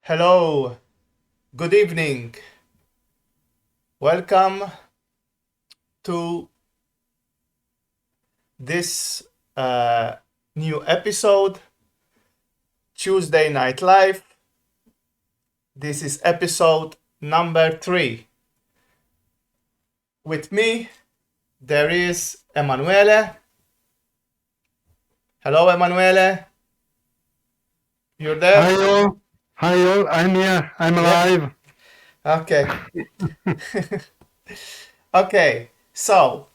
Hello, good evening. Welcome to this new episode, Tuesday Night Live. This is episode number 3. With me, there is Emanuele. Hello, Emanuele. You're there? Hi all. Hi all. I'm here. I'm Yeah. alive. Okay. Okay. So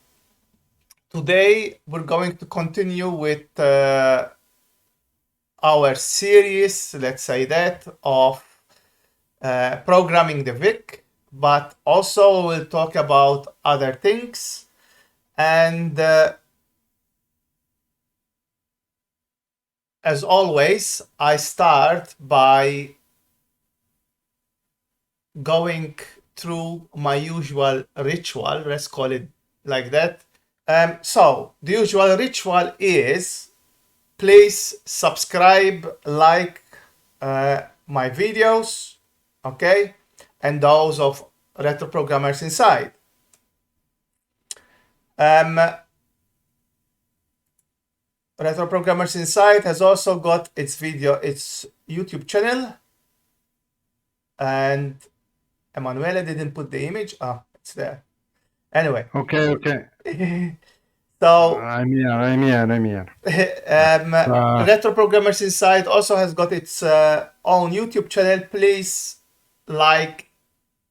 today we're going to continue with our series, let's say that, of programming the Vic, but also we'll talk about other things. And as always, I start by going through my usual ritual, let's call it like that. So the usual ritual is please subscribe, like my videos, okay, and those of Retro Programmers Inside. Retro Programmers Inside has also got its YouTube channel, and Emanuele didn't put the image. It's there. Anyway, Okay. so I'm here. Retro Programmers Inside also has got its own YouTube channel. Please like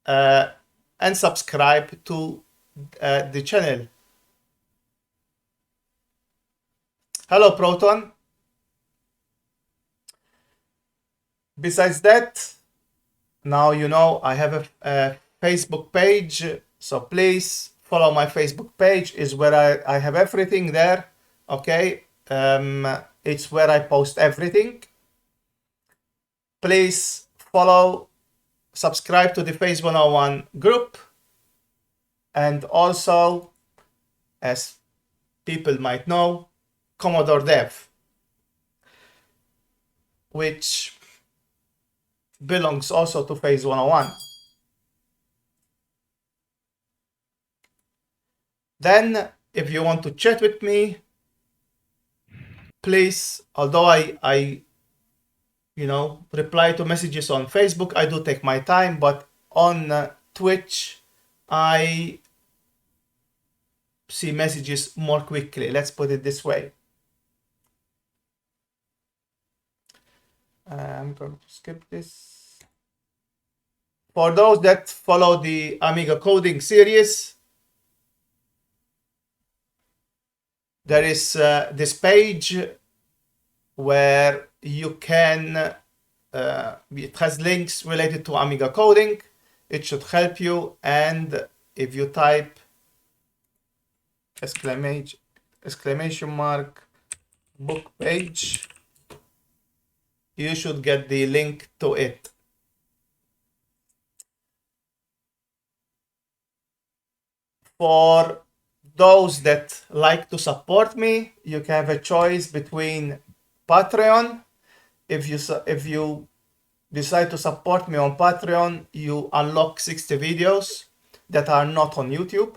and subscribe to the channel. Hello, Proton. Besides that, now you know I have a Facebook page, so please follow my Facebook page. Is where I have everything there. Okay, it's where I post everything. Please follow, subscribe to the Phase 101 group, and also, as people might know, Commodore Dev, which belongs also to Phase 101. Then, if you want to chat with me, please, although I reply to messages on Facebook, I do take my time, but on Twitch, I see messages more quickly. Let's put it this way. I'm going to skip this. For those that follow the Amiga coding series, there is this page where you can, it has links related to Amiga coding. It should help you. And if you type exclamation mark book page, you should get the link to it. For those that like to support me, you can have a choice between Patreon. If you decide to support me on Patreon, you unlock 60 videos that are not on YouTube.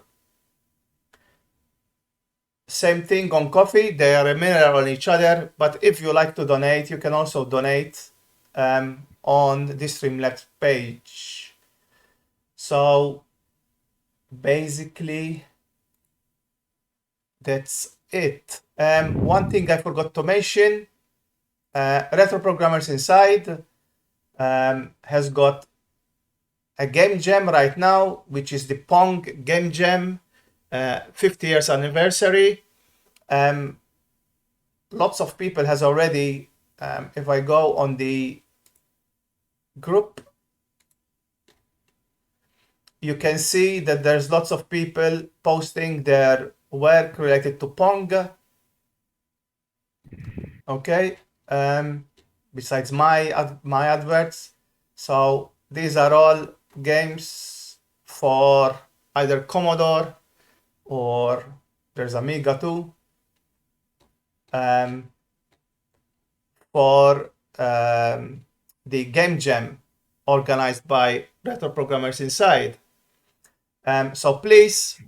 Same thing on Coffee, they are mirror on each other, but if you like to donate, you can also donate on the Streamlabs page. So basically, that's it. One thing I forgot to mention, Retro Programmers Inside has got a game jam right now, which is the Pong game jam 50 years anniversary. Lots of people has already, if I go on the group, you can see that there's lots of people posting their work related to Pong. Okay, besides my adverts. So these are all games for either Commodore or there's Amiga too. For the game jam organized by retro programmers inside. So please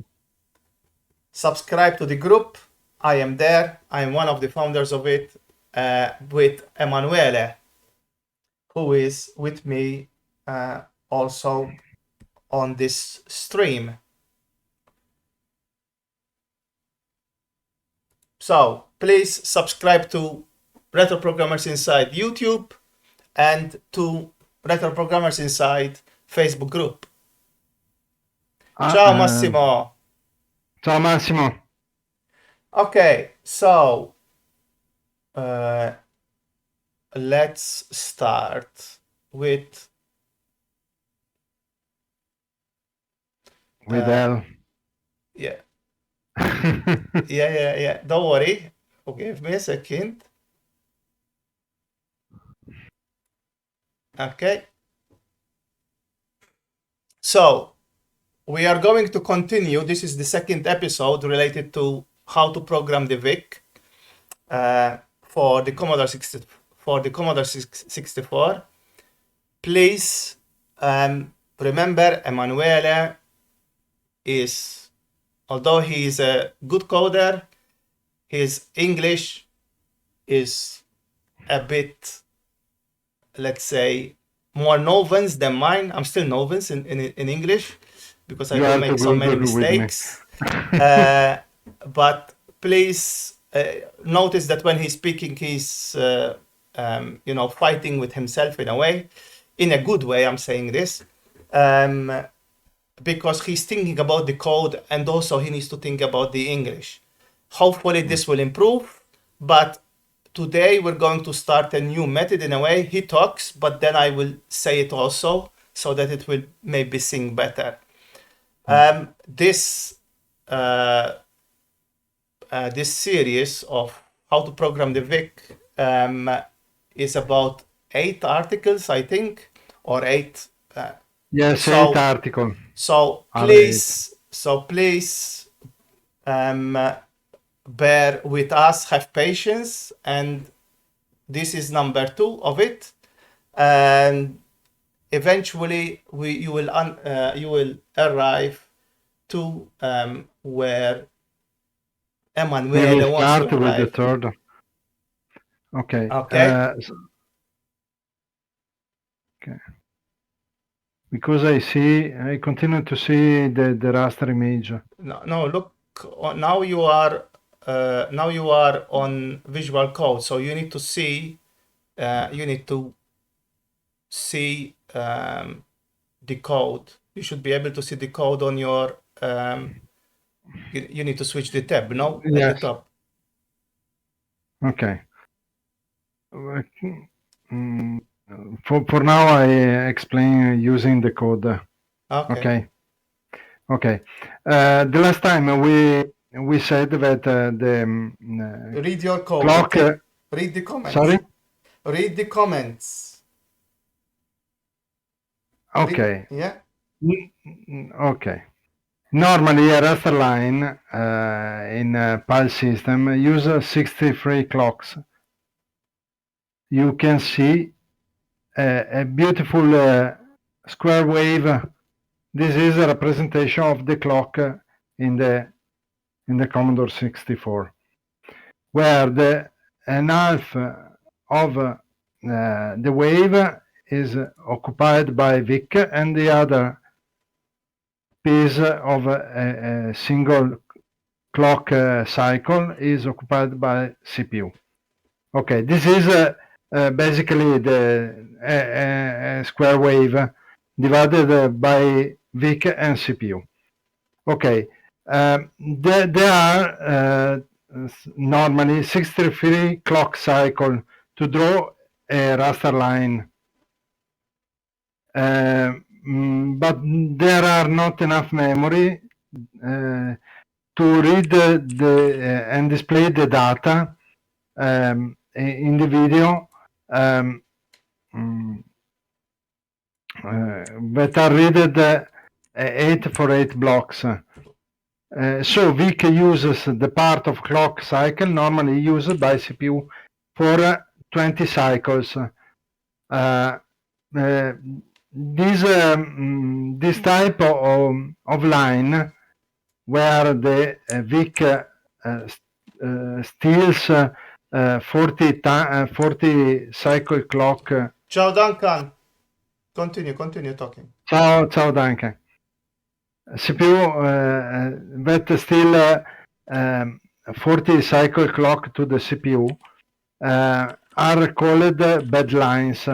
subscribe to the group. I am there. I am one of the founders of it with Emanuele, who is with me also on this stream. So please subscribe to Retro Programmers Inside YouTube and to Retro Programmers Inside Facebook group. Ciao Massimo. Ciao Massimo. Okay, so let's start with L. Yeah. Yeah. Don't worry. Give me a second. Okay. So we are going to continue. This is the second episode related to how to program the Vic for the Commodore 64. Please remember, Emanuele is, although he is a good coder, his English is a bit, let's say, more novice than mine. I'm still novice in English because I do make so many mistakes. But please notice that when he's speaking, he's fighting with himself in a way, in a good way. I'm saying this because he's thinking about the code and also he needs to think about the English. Hopefully this will improve, but today we're going to start a new method in a way. He talks, but then I will say it also so that it will maybe sing better. This series of how to program the Vic is about 8 articles, I think, or 8. Yes, 8 articles. So please, bear with us, have patience, and this is number 2 of it, and eventually you will arrive to where Emanuele wants to start with the third. Okay. Okay. Because I continue to see the raster image. No, look. Now you are on Visual Code, so you need to see. The code. You should be able to see the code on your. You need to switch the tab, no? Yes. At the top. Okay. For now, I explain using the code. Okay. The last time we said that the read your code. Clock. Okay. Read the comments. Sorry. Read the comments. Okay. Yeah. Okay. Normally, a raster line in a PAL system uses 63 clocks. You can see a beautiful square wave. This is a representation of the clock in the Commodore 64, where an half of the wave is occupied by Vic and the other piece of a single clock cycle is occupied by CPU. Okay, this is basically the square wave divided by Vic and CPU. Okay, there are normally 63 clock cycles to draw a raster line. But there are not enough memory to read and display the data in the video that are read 8 for 8 blocks. So Vic uses the part of clock cycle normally used by CPU for 20 cycles. this type of line where the Vic steals 40 cycle clock. Ciao Duncan. Continue talking. Ciao Duncan. CPU that steal 40 cycle clock to the CPU are called bad lines.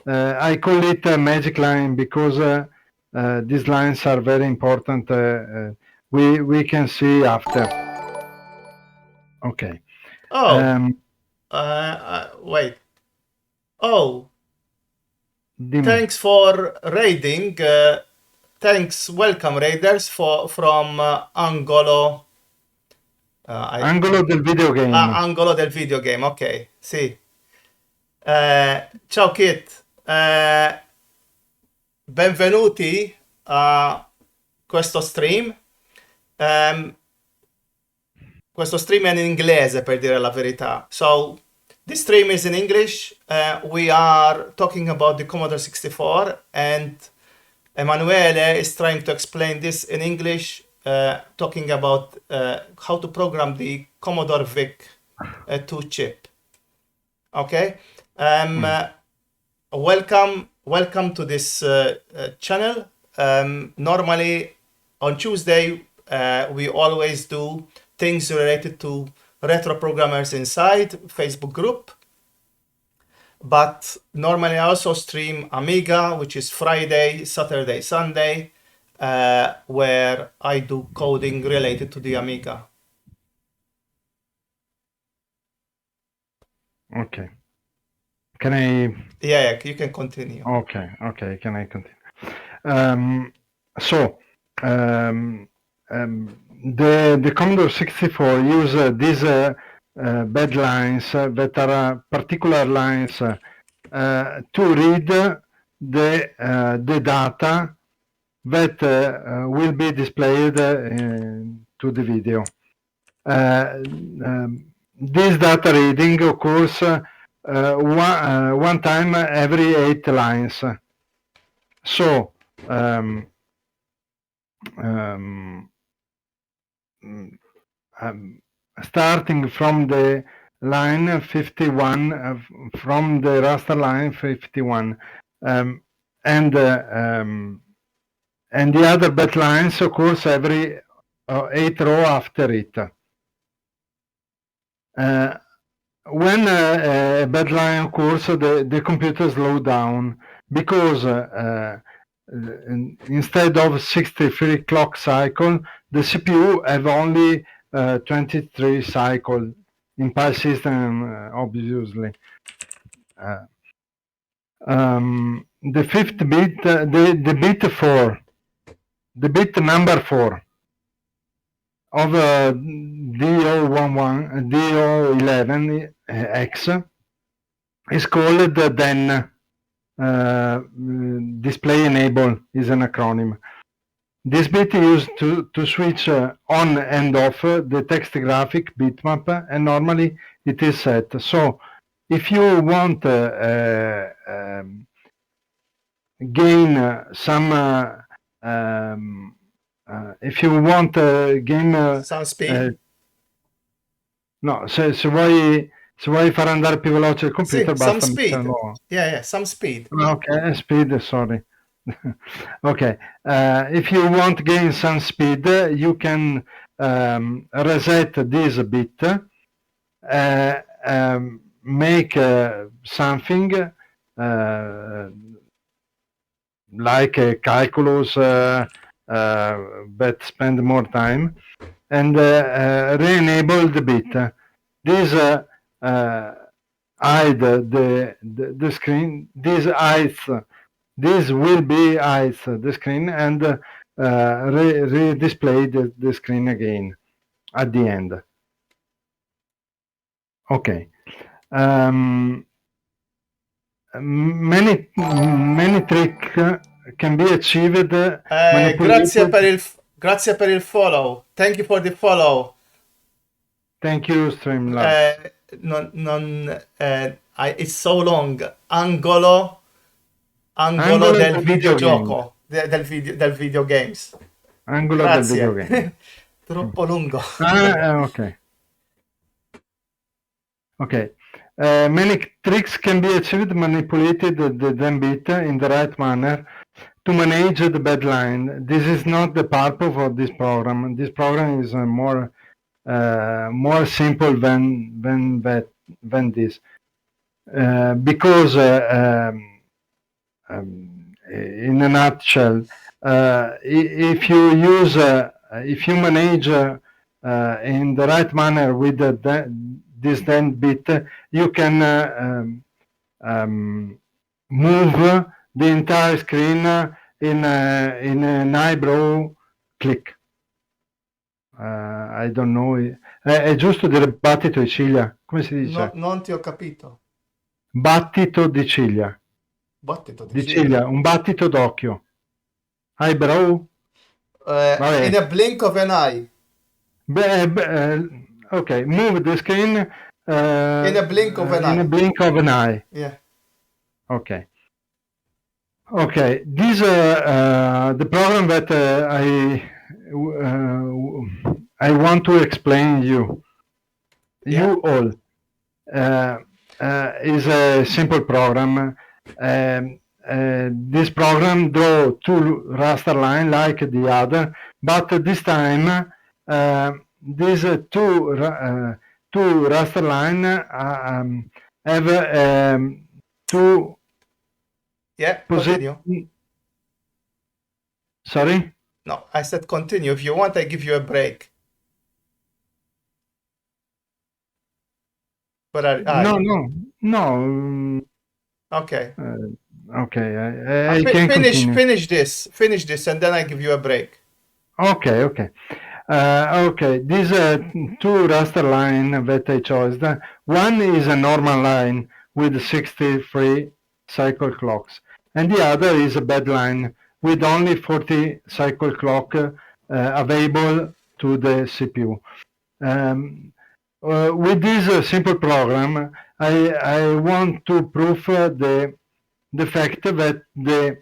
I call it a magic line because these lines are very important. We can see after. Okay. Oh, wait. Oh, Dimmi. thanks for raiding. Welcome raiders from Angolo. Angolo del videogame. Angolo del videogame, ok, sì. Ciao Kit, benvenuti a questo stream. Questo stream è in inglese per dire la verità. So, this stream is in English. We are talking about the Commodore 64 and Emanuele is trying to explain this in English, talking about how to program the Commodore Vic 2 chip. Okay. Welcome to this channel. Normally on Tuesday we always do things related to retro programmers inside Facebook group, but normally I also stream Amiga, which is Friday, Saturday, Sunday, where I do coding related to the Amiga. Okay. Can I? Yeah, you can continue. Okay. Can I continue? The Commodore 64 use these bad lines that are particular lines to read the data that will be displayed to the video. This data reading occurs one time every 8 lines. So starting from the line 51, from the raster line 51, and the other bad lines occurs every 8 row after it. When a bad line occurs, the computer slows down because instead of 63 clock cycle, the CPU have only 23 cycle in PI system, obviously. The fifth bit, the bit 4, the bit number 4 of DO11X is called then display enable is an acronym. This bit is used to switch on and off the text graphic bitmap, and normally it is set. So if you want gain some if you want gain some speed. No, se vuoi far andare più veloce il computer, Some basta speed. metterlo. Yeah, some speed. Okay, speed, sorry. Okay, if you want to gain some speed, you can reset this bit, make something like a calculus that spend more time, and re-enable the bit. This hide the screen. This will be hide the screen and re-display the screen again at the end. Okay. Many tricks can be achieved. Grazie per il follow. Thank you for the follow. Thank you, Streamlabs. It's so long. Angolo Angolo del video videogioco, del videogames. Angolo del videogame. Grazie. Troppo lungo. Okay. Okay. Many tricks can be achieved manipulated the then bit in the right manner to manage the bad line. This is not the purpose of this program. This program is more simple than this, because in a nutshell, if you manage in the right manner with this then bit, you can move the entire screen in an eyebrow click. I don't know. È giusto dire battito di ciglia? Come si dice? Non ti ho capito. Battito di ciglia. Battito Di ciglia, un battito d'occhio. Eyebrow? In a blink of an eye. Okay, move the screen In a blink of an eye. in a blink of an eye. Yeah. Okay. Okay, this the program that I want to explain you all is a simple program. This program draw two raster line like the other, but this time these two raster line have two. Yeah, continue. Sorry? No, I said continue. If you want, I give you a break. But No. Okay. Okay, I can continue. Finish this, and then I give you a break. Okay. Okay, these two raster line that I chose. One is a normal line with 63 cycle clocks, and the other is a bad line with only 40 cycle clock available to the CPU. With this simple program, I want to prove the fact that the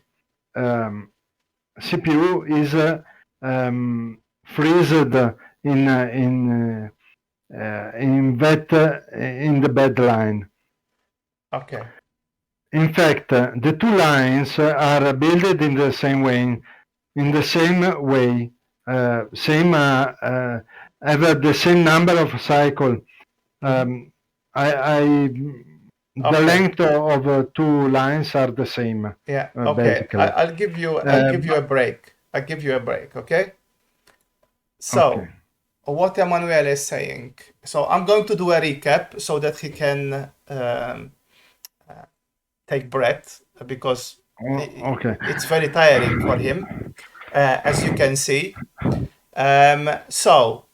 CPU is freezed in the bad line. Okay. In fact, the two lines are built in the same way, have the same number of cycle. The length of two lines are the same. Yeah. Okay. Basically. I'll give you a break. I'll give you a break. Okay. So, Okay. what Emanuele is saying. So I'm going to do a recap so that he can take breath, because it's very tiring for him, as you can see. So,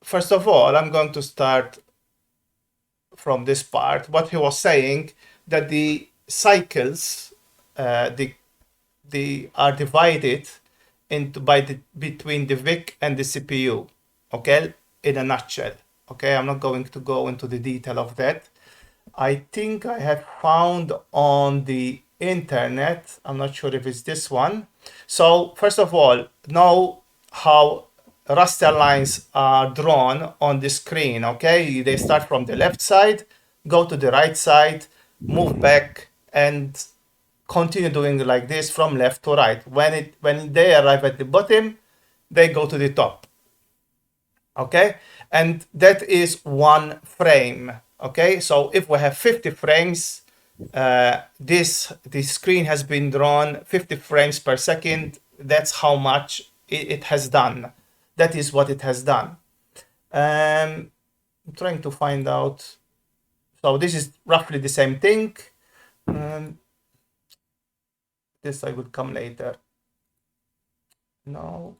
first of all, I'm going to start from this part. What he was saying, that the cycles they are divided into between the VIC and the CPU. Okay, in a nutshell. Okay, I'm not going to go into the detail of that. I think I have found on the internet, I'm not sure if it's this one. So first of all, know how raster lines are drawn on the screen. Okay, they start from the left side, go to the right side, move back, and continue doing like this from left to right. When they arrive at the bottom, they go to the top. Okay, and that is one frame. Okay, so if we have 50 frames, this screen has been drawn 50 frames per second. That's how much it has done. That is what it has done. I'm trying to find out. So this is roughly the same thing. This I would come later. No.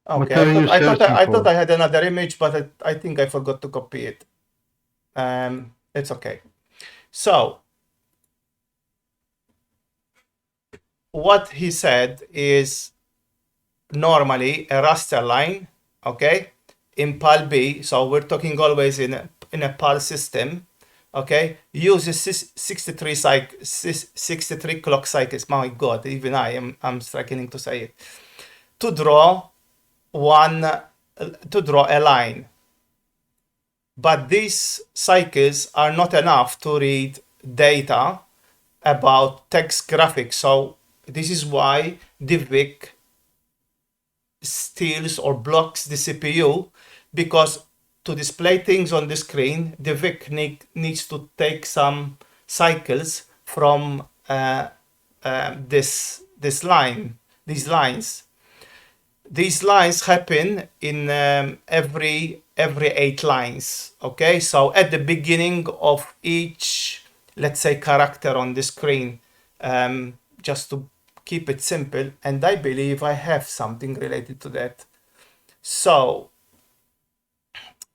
Okay, I thought I had another image, but I think I forgot to copy it. It's okay. So what he said is normally a raster line, okay, in PAL B, so we're talking always in a PAL system, okay, uses 63 clock cycles. My God, even I'm struggling to say it, to draw a line. But these cycles are not enough to read data about text graphics. So this is why the Vic steals or blocks the CPU, because to display things on the screen, the Vic needs to take some cycles from this line, these lines. These lines happen in every 8 lines. Okay, so at the beginning of each, let's say, character on the screen, just to keep it simple. And I believe I have something related to that. So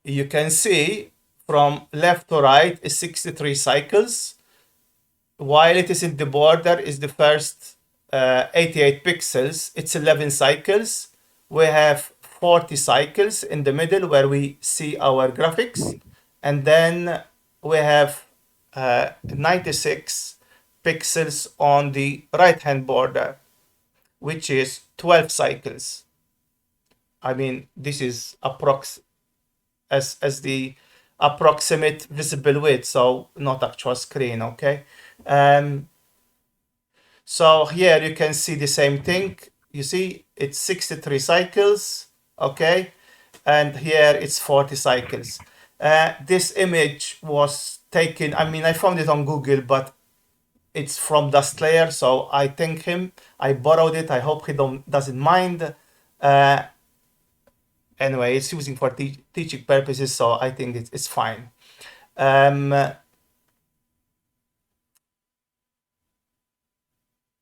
you can see from left to right is 63 cycles, while it is in the border is the first 88 pixels. It's 11 cycles. We have 40 cycles in the middle where we see our graphics, and then we have 96 pixels on the right hand border, which is 12 cycles. I mean, this is as the approximate visible width, so not actual screen, okay? So here you can see the same thing. You see it's 63 cycles, okay? And here it's 40 cycles. This image was taken, I mean, I found it on Google, but it's from Dust Layer, so I thank him. I borrowed it. I hope he doesn't mind. Anyway, it's using for teaching purposes, so I think it's fine.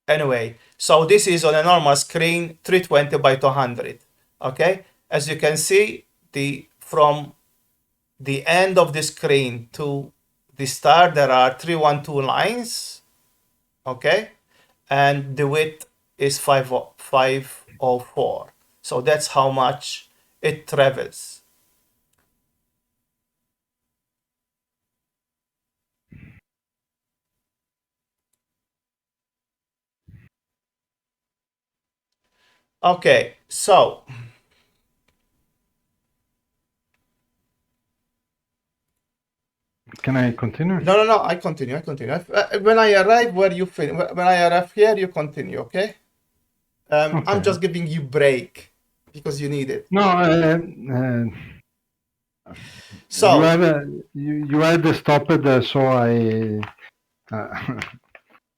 Anyway, so this is on a normal screen, 320 by 200. Okay, as you can see, from the end of the screen to the start, there are 312 lines. Okay, and the width is 504. So that's how much it travels. Okay, so Can I continue? no, I continue. When I arrive where you finish, when I arrive here, you continue, okay? Okay. I'm just giving you break because you need it. No, So you had stopped, so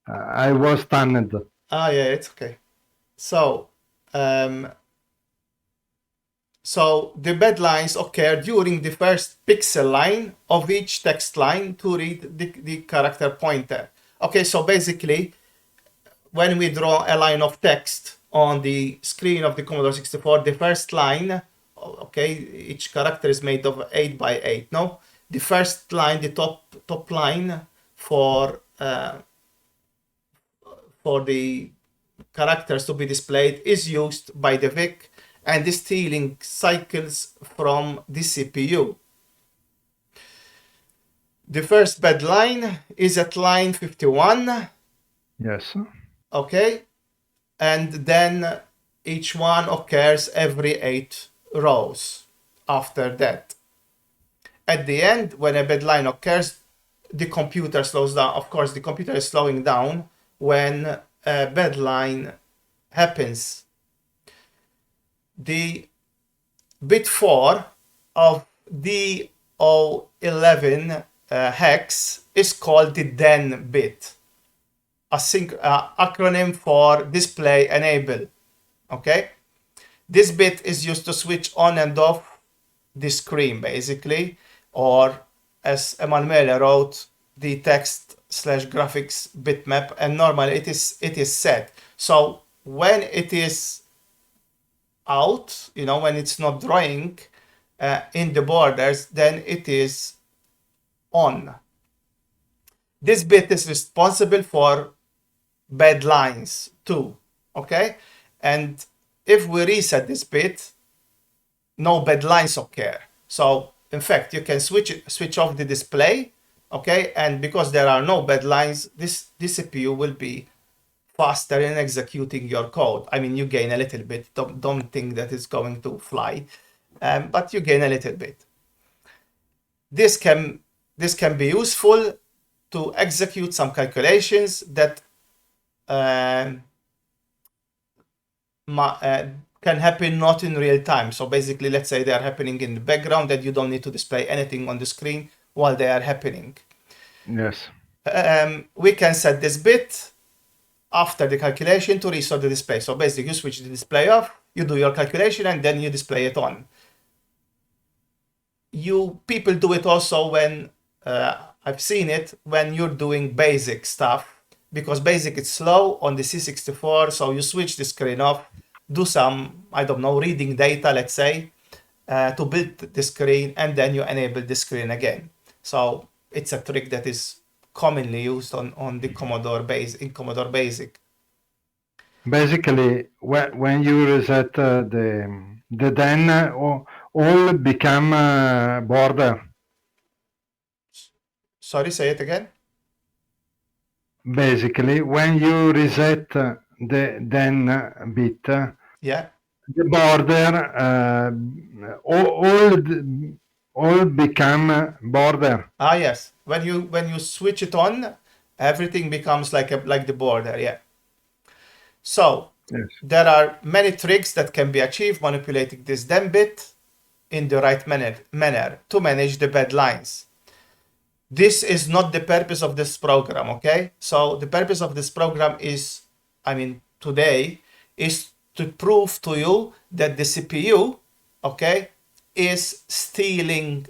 I was stunned. yeah, it's okay. So so the bed lines occur during the first pixel line of each text line to read the character pointer. Okay, so basically, when we draw a line of text on the screen of the Commodore 64, the first line, okay, each character is made of 8 by 8. No, the first line, the top line for the characters to be displayed is used by the Vic and is stealing cycles from the CPU. The first bed line is at line 51. Yes. Okay, and then each one occurs every 8 rows after that. At the end, when a bed line occurs, the computer slows down. Of course, the computer is slowing down when a bed line happens. The bit 4 of DO11 hex is called the DEN bit, acronym for display enable. Okay, this bit is used to switch on and off the screen, basically, or as Emanuele wrote, the text/graphics bitmap, and normally it is set. So when it is out, when it's not drawing in the borders, then it is on. This bit is responsible for bed lines too, okay? And if we reset this bit, no bad lines occur. So in fact, you can switch off the display, okay? And because there are no bad lines, this CPU will be faster in executing your code. I mean, you gain a little bit. Don't think that it's going to fly, but you gain a little bit. This can be useful to execute some calculations that can happen not in real time. So basically, let's say they are happening in the background and you don't need to display anything on the screen while they are happening. Yes. We can set this bit after the calculation to restore the display. So basically, you switch the display off, you do your calculation, and then you display it on. People do it also when I've seen it when you're doing basic stuff, because basic is slow on the C64. So you switch the screen off, do some, I don't know, reading data, let's say, to build the screen, and then you enable the screen again. So it's a trick that is commonly used on the Commodore in Commodore Basic. Basically, when you reset the then all become border. Sorry, say it again. Basically, when you reset the then bit, Yeah. the border all become border. Ah, yes. When you switch it on, everything becomes like the border. Yeah. So Yes. there are many tricks that can be achieved manipulating this then bit in the right manner to manage the bad lines. This is not the purpose of this program, okay? So the purpose of this program is, I mean, today, is to prove to you that the CPU, okay, is stealing,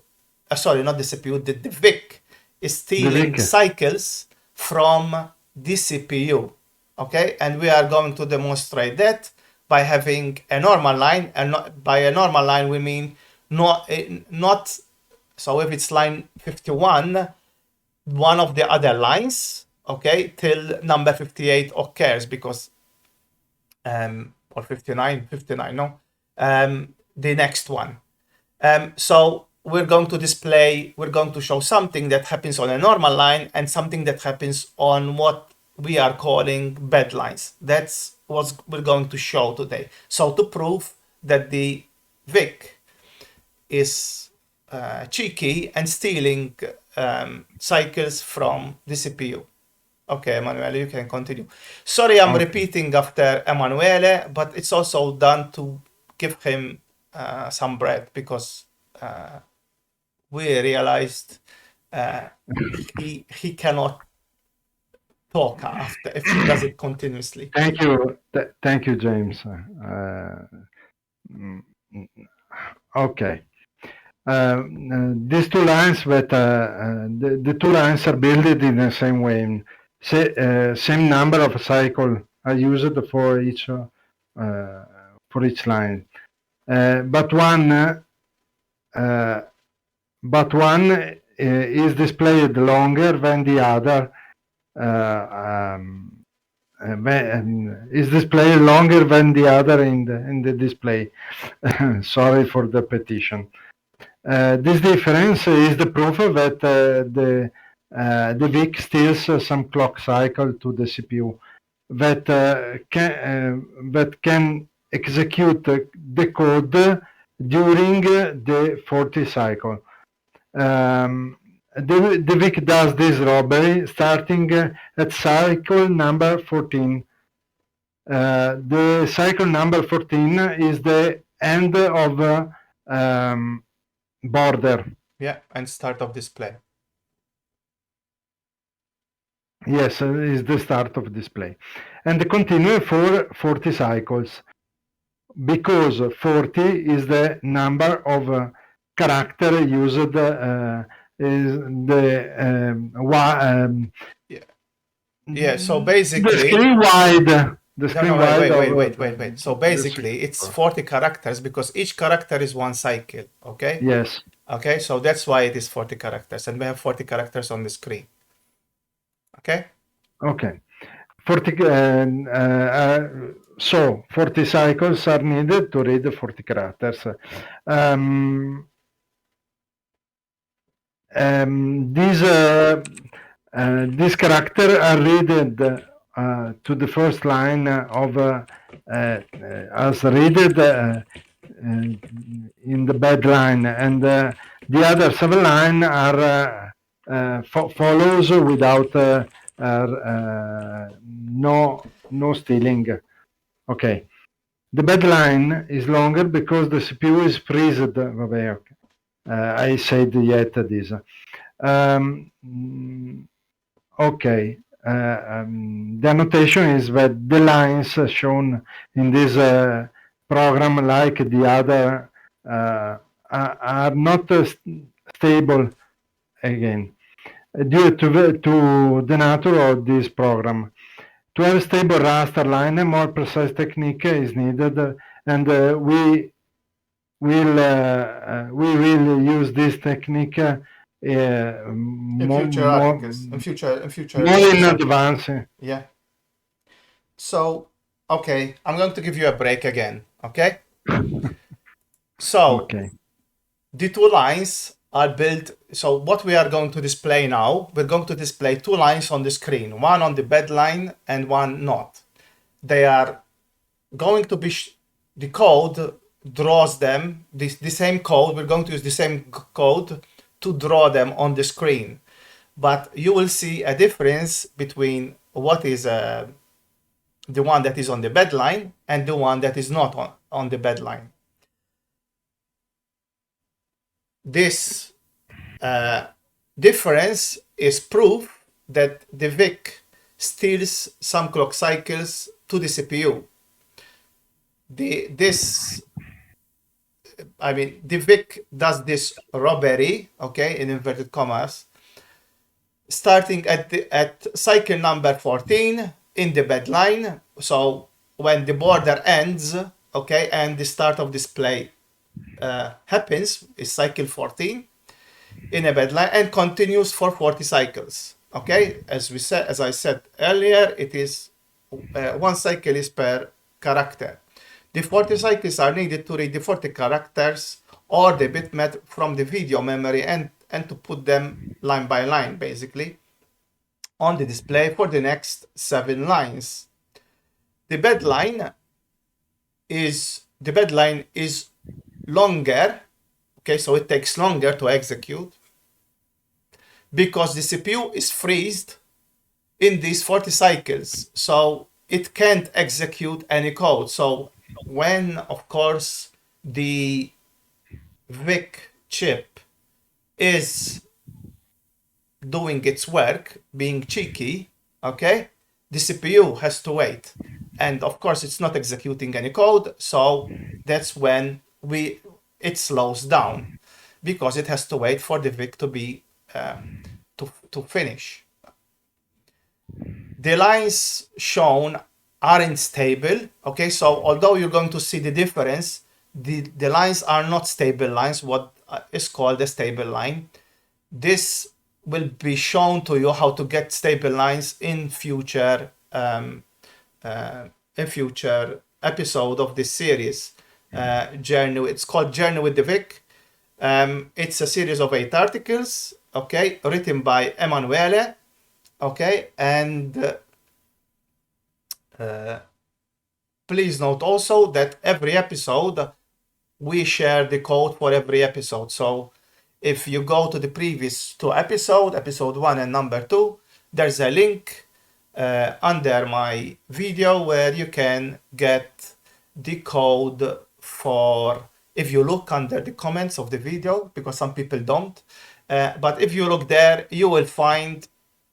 sorry, not the CPU, the VIC is stealing VIC. cycles from the CPU, okay? And we are going to demonstrate that by having a normal line, and by a normal line we mean not so if it's line 51, one of the other lines, okay, till number 58 occurs, because or 59, no, the next one. So we're going to show something that happens on a normal line and something that happens on what we are calling bad lines. That's what we're going to show today. So to prove that the VIC is cheeky and stealing cycles from the CPU. Okay, Emanuele, you can continue. Sorry, I'm repeating after Emanuele, but it's also done to give him some bread, because we realized he cannot talk after if he does it continuously. Thank you, James. Okay. These two lines, that the two lines are built in the same way. Same number of cycles are used for each line, but one is displayed longer than the other. Is displayed longer than the other in the display. Sorry for the petition. This difference is the proof that the VIC steals some clock cycle to the CPU that can execute the code during the 40 cycle. The VIC does this robbery starting at cycle number 14. The cycle number 14 is the end of border. Yeah, and start of display. Yes, is the start of display. And continue for 40 cycles, because 40 is the number of character used, is the yeah, so basically the screen wide. Wait. So basically it's 40 characters, because each character is one cycle, okay? Yes. Okay, so that's why it is 40 characters, and we have 40 characters on the screen. Okay? Okay. 40, so 40 cycles are needed to read 40 characters. These characters are read to the first line of as read in the bed line, and the other 7 line are follows without no stealing. Okay. The bed line is longer because the CPU is freezed. Vabbè, okay. I said yet this. Okay. The annotation is that the lines shown in this program, like the other, are not stable again due to the nature of this program. To have a stable raster line, a more precise technique is needed, and we will use this technique In future articles, in future more in episodes. advance. Yeah. So, okay, I'm going to give you a break again. Okay. So, Okay. the two lines are built. So what we are going to display now, we're going to display two lines on the screen, one on the bed line and one not. They are going to be, the code draws them, the same code, we're going to use the same code to draw them on the screen. But you will see a difference between what is the one that is on the bed line and the one that is not on the bed line. This difference is proof that the Vic steals some clock cycles to the CPU. The Vic does this robbery, okay, in inverted commas, starting at cycle number 14 in the bed line. So when the border ends, okay, and the start of display happens, is cycle 14 in a bed line, and continues for 40 cycles. Okay, as I said earlier, it is one cycle is per character. The 40 cycles are needed to read the 40 characters or the bitmap from the video memory and to put them line by line, basically, on the display for the next 7 lines. The bed line is longer, okay, so it takes longer to execute because the CPU is freezed in these 40 cycles, so it can't execute any code. So when, of course, the Vic chip is doing its work, being cheeky, okay, the CPU has to wait. And of course, it's not executing any code, so that's when it slows down because it has to wait for the Vic to be to finish. The lines shown aren't stable, okay, so although you're going to see the difference, the lines are not stable lines, what is called a stable line. This will be shown to you how to get stable lines in future episode of this series. It's called Journey with the Vic. It's a series of 8 articles, okay, written by Emanuele, okay, and please note also that every episode we share the code for every episode. So if you go to the previous 2 episodes, episode 1 and number 2, there's a link under my video where you can get the code for, if you look under the comments of the video, because some people don't, but if you look there, you will find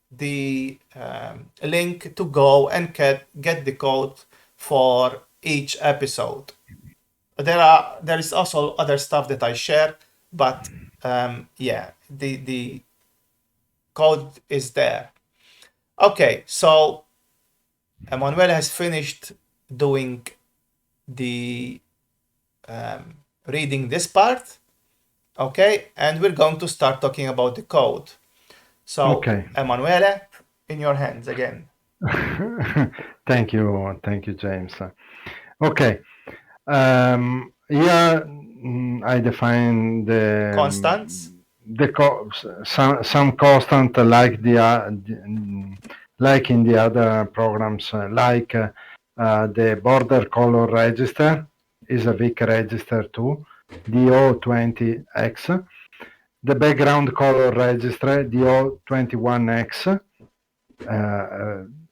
the link to go and get the code for each episode. There is also other stuff that I share, but yeah, the code is there. Okay, so Emanuele has finished doing the reading this part, okay, and we're going to start talking about the code. So, Okay. Emanuele, in your hands again. Thank you, James. Okay. Here I define Constants. some constant like like in the other programs, like the border color register is a Vic register too, DO20X. The background color register DO21X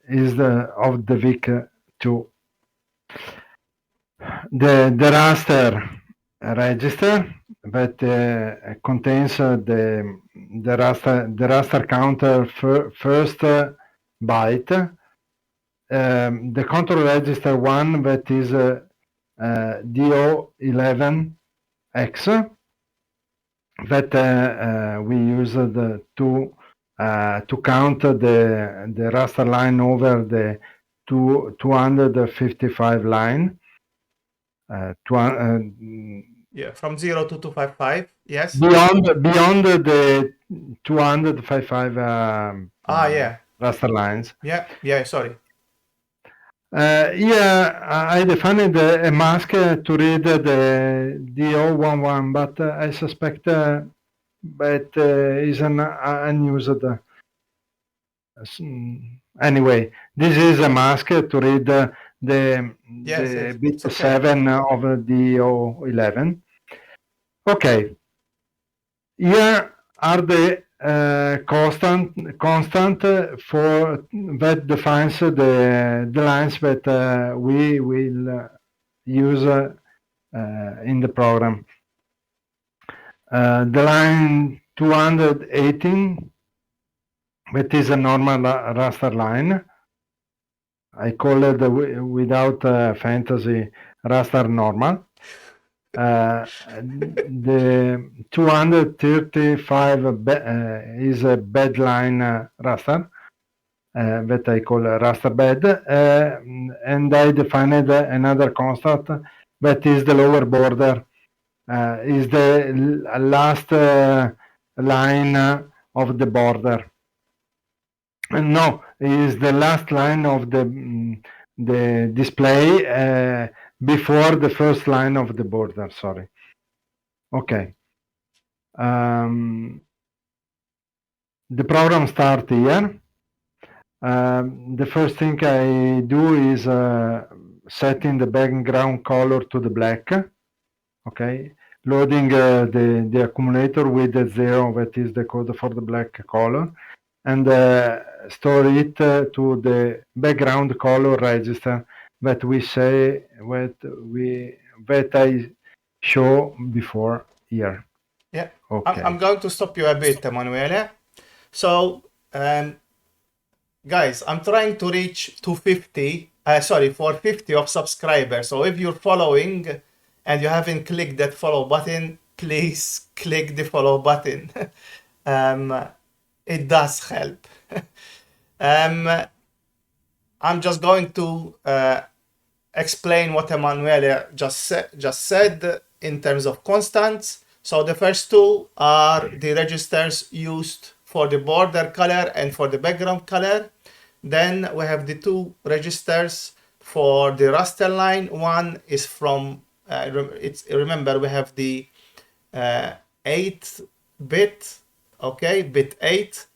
is of the Vic2. The raster register that contains the raster counter first byte. The control register one that is DO11X that we use to count the raster line over the 255 line. Yeah, from 0 to 255. Yes. Beyond the 255 Yeah. raster lines. Yeah. Sorry. I defined a mask to read the DO11, but I suspect that is an unused. Anyway, this is a mask to read the Yes. bit It's okay. 7 of the DO11. Okay. Here are the constant for that defines the lines that we will use in the program. The line 218, that is a normal raster line. I call it without fantasy raster normal. The 235 is a bed line raster that I call a raster bed, and I defined another constant that is the lower border, is the last line of the border. No, is the last line of the display before the first line of the border. Sorry. Okay. The program starts here. The first thing I do is setting the background color to the black. Okay. Loading the accumulator with the 0, that is the code for the black color, and store it to the background color register that we say that I show before here. Yeah. Okay. I'm going to stop you a bit, Emanuele. So, guys, I'm trying to reach 250. For 50 of subscribers. So if you're following and you haven't clicked that follow button, please click the follow button. It does help. I'm just going to explain what Emanuele just said in terms of constants. So the first two are the registers used for the border color and for the background color. Then we have the two registers for the raster line. One is from, remember we have the 8-bit, okay, bit 8,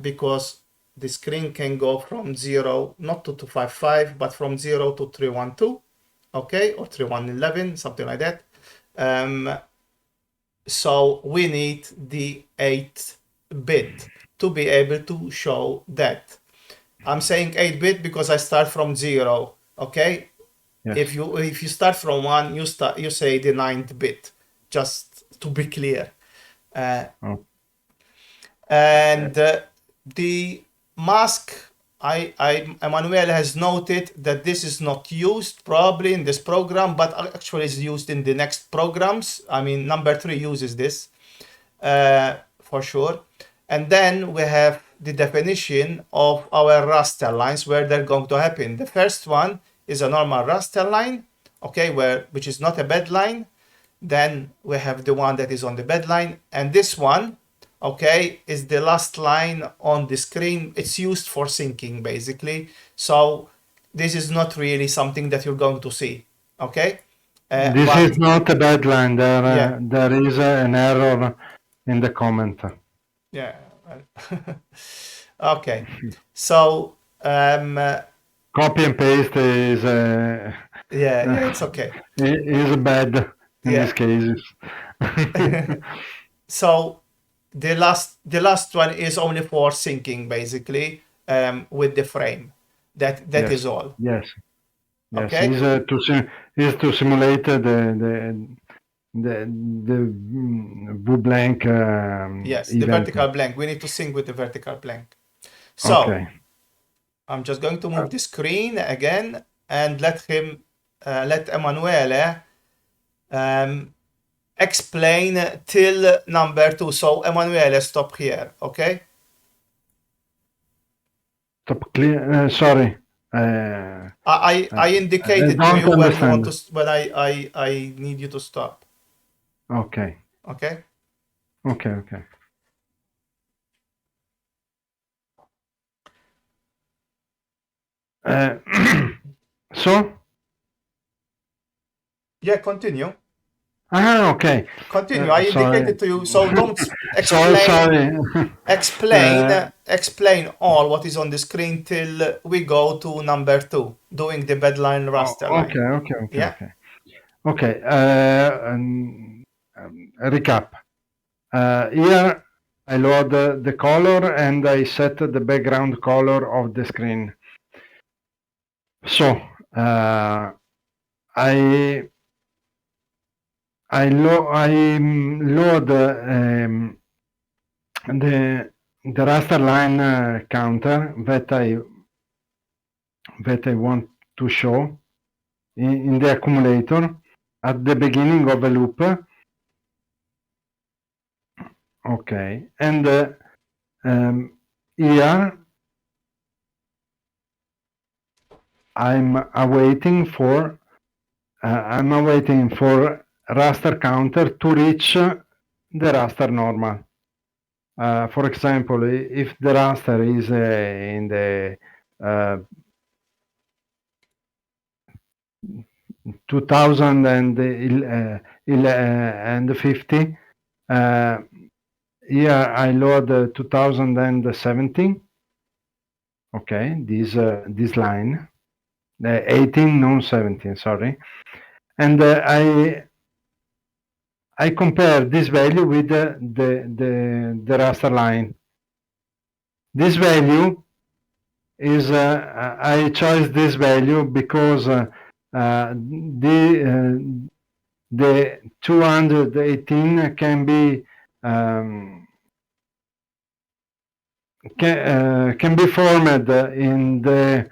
because the screen can go from 0, not to 255, but from 0 to 312, okay, or 3111, something like that. So we need the 8-bit to be able to show that. I'm saying 8-bit because I start from 0, okay? Yes. If you start from 1, you say the 9th bit, just to be clear. And the mask, Emanuele has noted that this is not used probably in this program, but actually is used in the next programs. I mean, number 3 uses this for sure. And then we have the definition of our raster lines, where they're going to happen. The first one is a normal raster line, okay, which is not a bed line. Then we have the one that is on the bed line, and this one, okay, is the last line on the screen. It's used for syncing basically. So this is not really something that you're going to see, okay? This But is not a bad line. yeah, There is an error in the comment. yeah. Okay. So Copy and paste is yeah, it's okay. is bad in Yeah. these cases. So the last one is only for syncing basically with the frame. That Yes, is all. yes, yes. Okay. Is to simulate the blank Yes, the event. vertical blank. We need to sync with the vertical blank. So Okay. I'm just going to move the screen again and let Emanuele explain till number 2. So Emanuele, stop here, okay? Stop clear. Sorry. Uh, I I indicated to don't you when you want understand. to when I need you to stop, Okay. okay? Okay. Okay. Uh, so. Yeah, continue. Okay. Continue. I Sorry. indicated to you, so don't So explain sorry. explain explain all what is on the screen till we go to number 2, doing the bedline raster line. Yeah? Okay. Recap. Here I load the color and I set the background color of the screen. So I load the raster line counter that I want to show in the accumulator at the beginning of a loop. Okay, and here I'm awaiting for raster counter to reach the raster normal. For example, if the raster is in the 2050, here I load 2070. Okay, this line, 18, non 17, sorry, and I compare this value with the raster line. This value is I chose this value because the 218 can be can be formed in the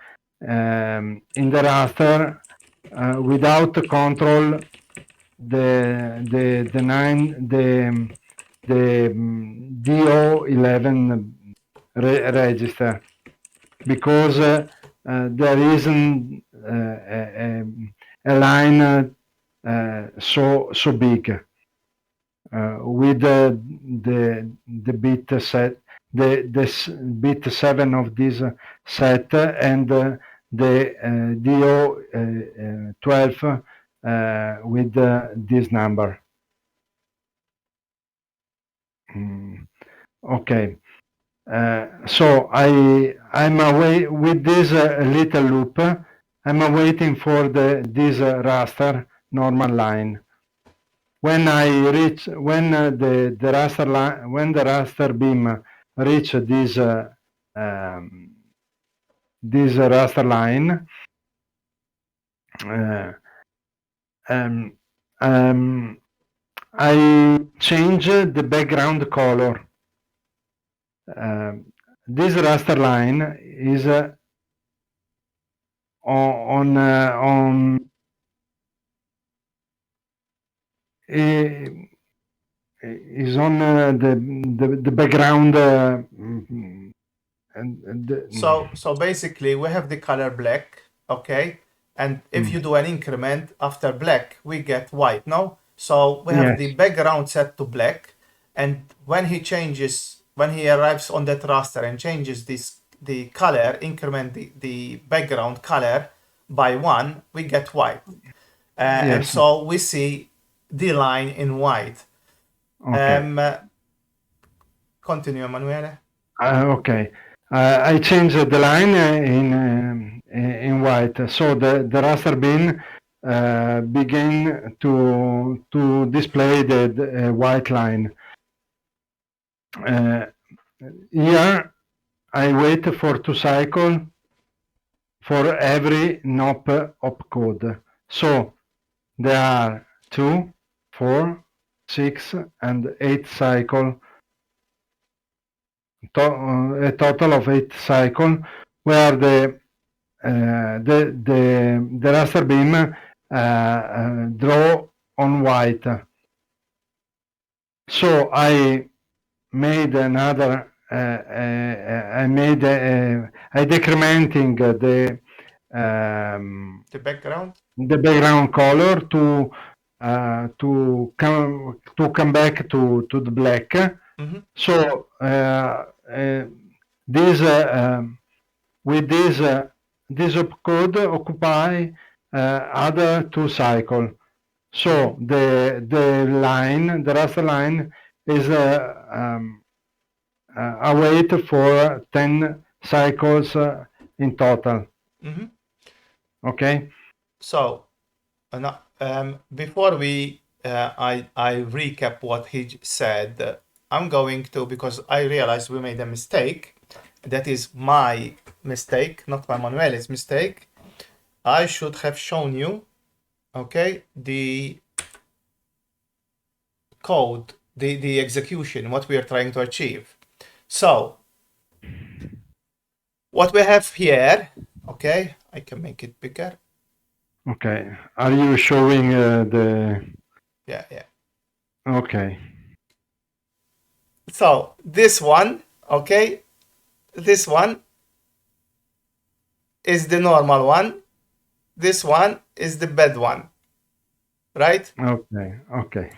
raster without control the DO11 register, because there isn't a line so big with the bit set, the bit 7 of this set, and the DO12 with this number. Okay. So I'm away with this little loop. I'm awaiting for this raster normal line. When the raster line, when the raster beam reach this raster line, I change the background color. This raster line is on is on the background So basically we have the color black, okay? And if you do an increment after black, we get white, no? So we have the yes, background set to black, and when he arrives on that raster and changes the color, increment the background color by 1, we get white. And Yes. so we see the line in white. Okay. Continue, Emanuele. Okay. I changed the line in white, so the raster bin begin to display the white line. Here I wait for 2 cycles for every NOP opcode. So there are 2, 4, 6, and 8 cycles, a total of 8 cycles, where the raster beam draw on white. So I made another. I decrementing The background. the background color to come back to the black. Mhm. So this with this opcode occupy other 2 cycles. So the raster line is await for 10 cycles in total. Mhm. Okay. So, before I recap what he said, I'm going to, because I realized we made a mistake. That is my mistake, not my Manuele's mistake. I should have shown you, okay, the code, the execution, what we are trying to achieve. So, what we have here, okay, I can make it bigger. Okay. Are you showing the? Yeah, yeah. Okay. So this one, okay, this one is the normal one. This one is the bad one, right? Okay. Okay.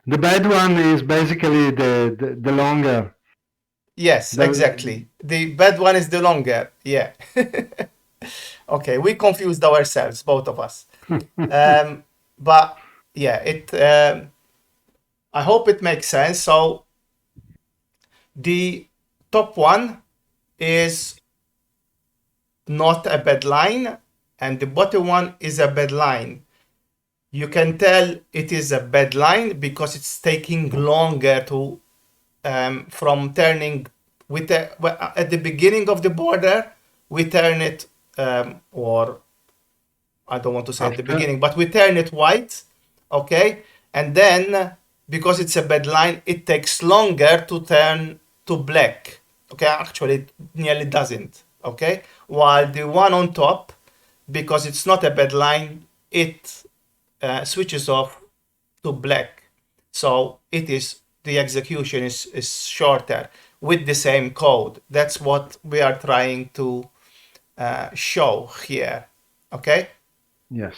The bad one is basically the longer. Yes, exactly. The bad one is the longer. Yeah. Okay, we confused ourselves, both of us. But yeah, I hope it makes sense. So the top one is not a bad line, and the bottom one is a bad line. You can tell it is a bad line because it's taking longer to from turning at the beginning of the border we turn it or I don't want to say at the After. beginning, but we turn it white, okay, and then because it's a bad line it takes longer to turn to black, okay. Actually it nearly doesn't, okay, while the one on top, because it's not a bad line, it switches off to black. So the execution is shorter with the same code. That's what we are trying to show here. Okay. Yes.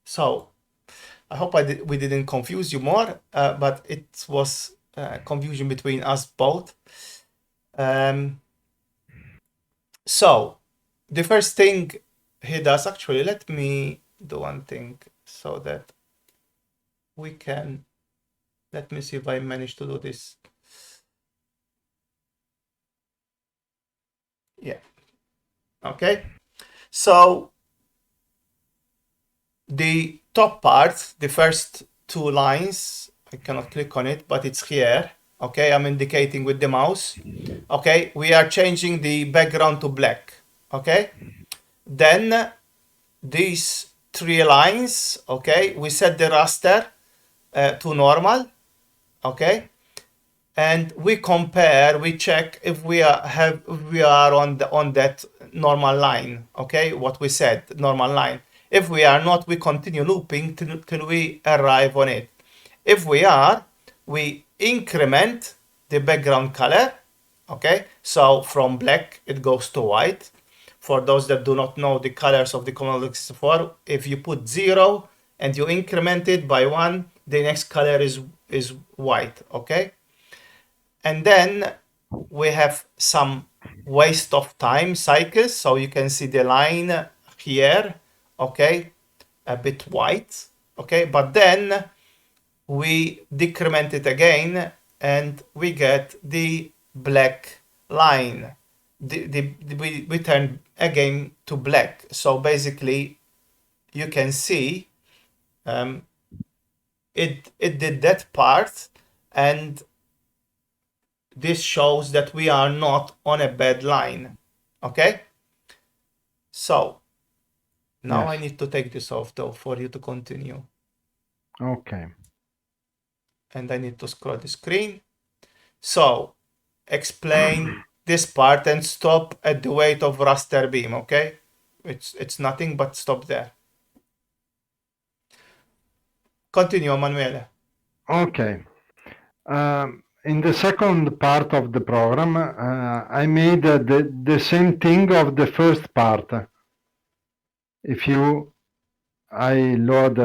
So I hope we didn't confuse you more, but it was confusion between us both. So the first thing he does, actually, let me do one thing so that we can, let me see if I managed to do this. Yeah. Okay. So the top part, the first 2 lines, I cannot click on it, but it's here. Okay, I'm indicating with the mouse. Okay, we are changing the background to black. Okay, then these 3 lines, okay, we set the raster to normal. Okay, and we compare, we check if we are on that normal line. Okay, what we said, normal line. If we are not, we continue looping till we arrive on it. If we are, we increment the background color. Okay, so from black it goes to white. For those that do not know the colors of the Commodore 64, if you put 0, and you increment it by 1, the next color is white, okay? And then we have some waste of time cycles, so you can see the line here, okay, a bit white, okay, but then we decrement it again and we get the black line. We turn again to black. So basically you can see it did that part, and this shows that we are not on a bad line. Okay? So now I Yes. need to take this off though for you to continue. Okay. And I need to scroll the screen. So explain this part and stop at the weight of raster beam, okay? It's nothing but stop there. Continue, Emanuele. Okay. In the second part of the program, I made the same thing of the first part. If I load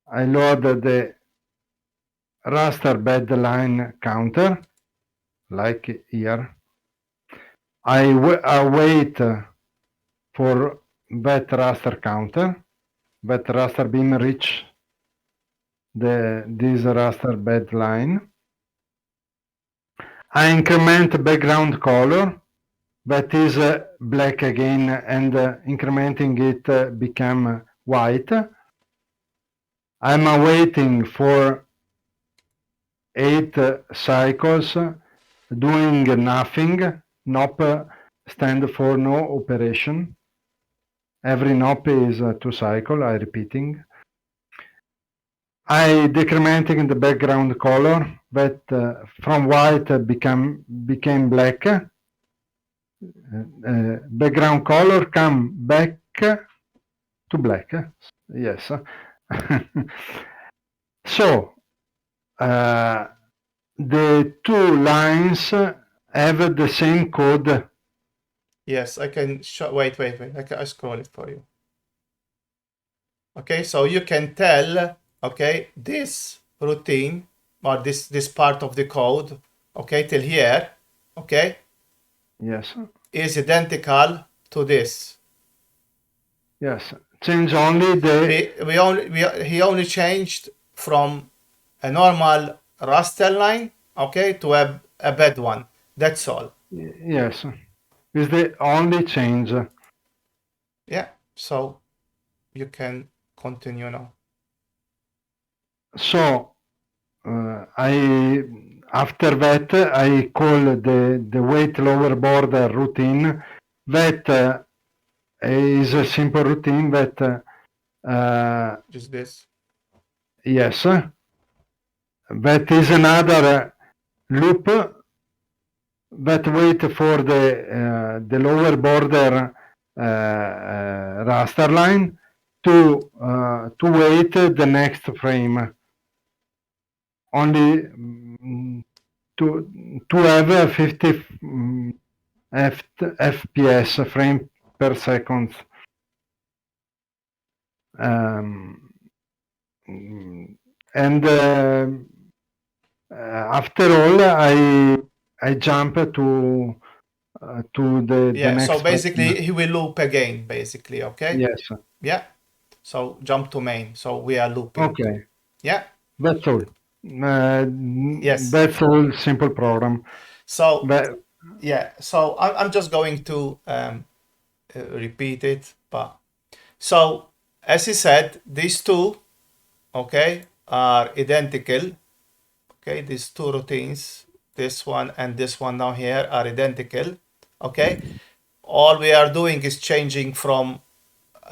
the raster bed line counter, like here. I wait for that raster counter, that raster beam reach this raster bed line. I increment background color, that is black again, and incrementing it become white. I'm waiting for 8 cycles, doing nothing. NOP stand for no operation. Every NOP is 2 cycle, I repeating. I decrementing the background color, that from white became black. Background color come back to black. Yes. So the two lines have the same code. Yes, I can show. Wait. I scroll it for you. Okay, so you can tell, okay, this routine or this part of the code, okay, till here, okay, Yes. is identical to this. Yes. Change only the. He only changed from a normal raster line, okay, to a bad one. That's all. Yes. Is the only change. Yeah. So you can continue now. So after that I call the weight lower border routine. That is a simple routine that Just this. yes, that is another loop that wait for the lower border raster line to wait the next frame. Only to have 50 FPS frame per second. And after all, I jump to the next. So basically, he will loop again. Basically, okay. Yes. Yeah. So jump to main. So we are looping. Okay. Yeah. That's all. Yes. That's all. Simple program. So yeah. So I'm just going to repeat it. But so as he said, these two, okay, are identical. Okay, these two routines, this one and this one now here, are identical. Okay, all we are doing is changing from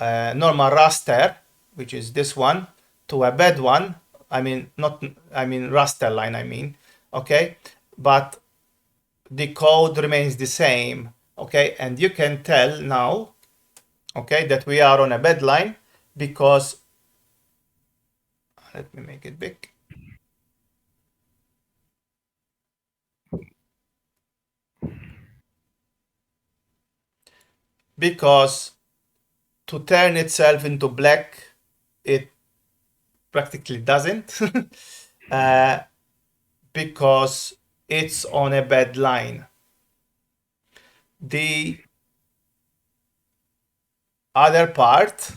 normal raster, which is this one, to a bad one. I mean raster line. Okay, but the code remains the same. Okay, and you can tell now, okay, that we are on a bad line because let me make it big. Because to turn itself into black, it practically doesn't because it's on a bad line. The other part,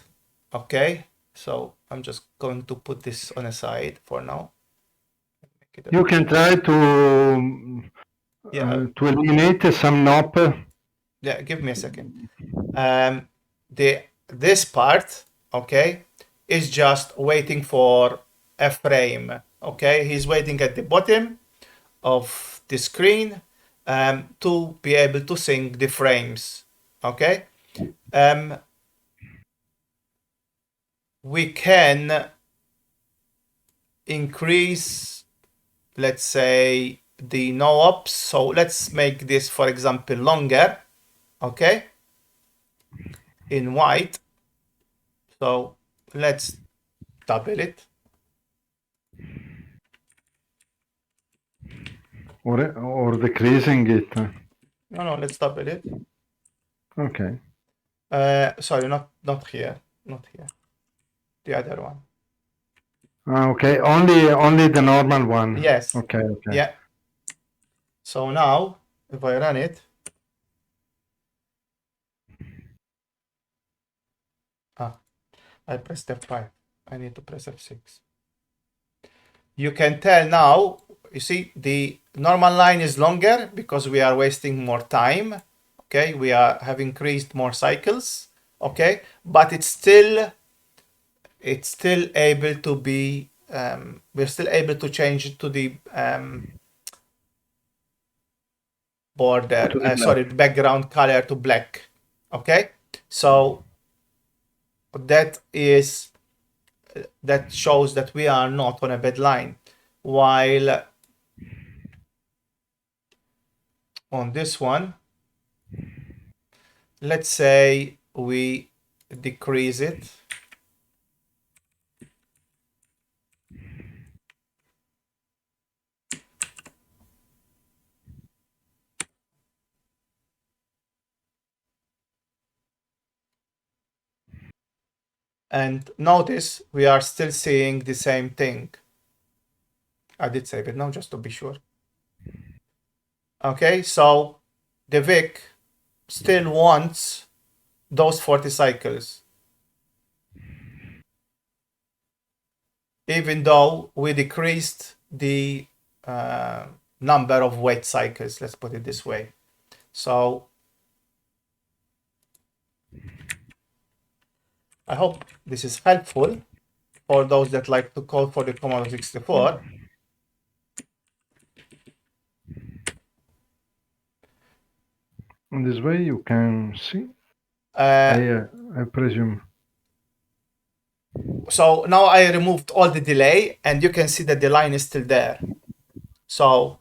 okay, so I'm just going to put this on a side for now. You can try to eliminate some NOP. Yeah, give me a second. This part, okay, is just waiting for a frame. Okay, he's waiting at the bottom of the screen to be able to sync the frames. Okay, we can increase, let's say, the no ops. So let's make this, for example, longer. Okay, in white. So let's double it. Or decreasing it. No, let's double it. Okay. Sorry, not here. Not here. The other one. Okay, only the normal one. Yes. Okay. Yeah. So now, if I run it, I pressed F5. I need to press F6. You can tell now, you see, the normal line is longer because we are wasting more time. Okay, we have increased more cycles. Okay, but it's still able to be, we're still able to change it to the border, sorry, background color to black. Okay, so that shows that we are not on a bad line. While on this one, let's say we decrease it. And notice we are still seeing the same thing. I did save it now just to be sure. Okay, so the Vic still wants those 40 cycles. Even though we decreased the number of wait cycles, let's put it this way. So I hope this is helpful for those that like to code for the Commodore 64. In this way you can see, I presume. So now I removed all the delay and you can see that the line is still there. So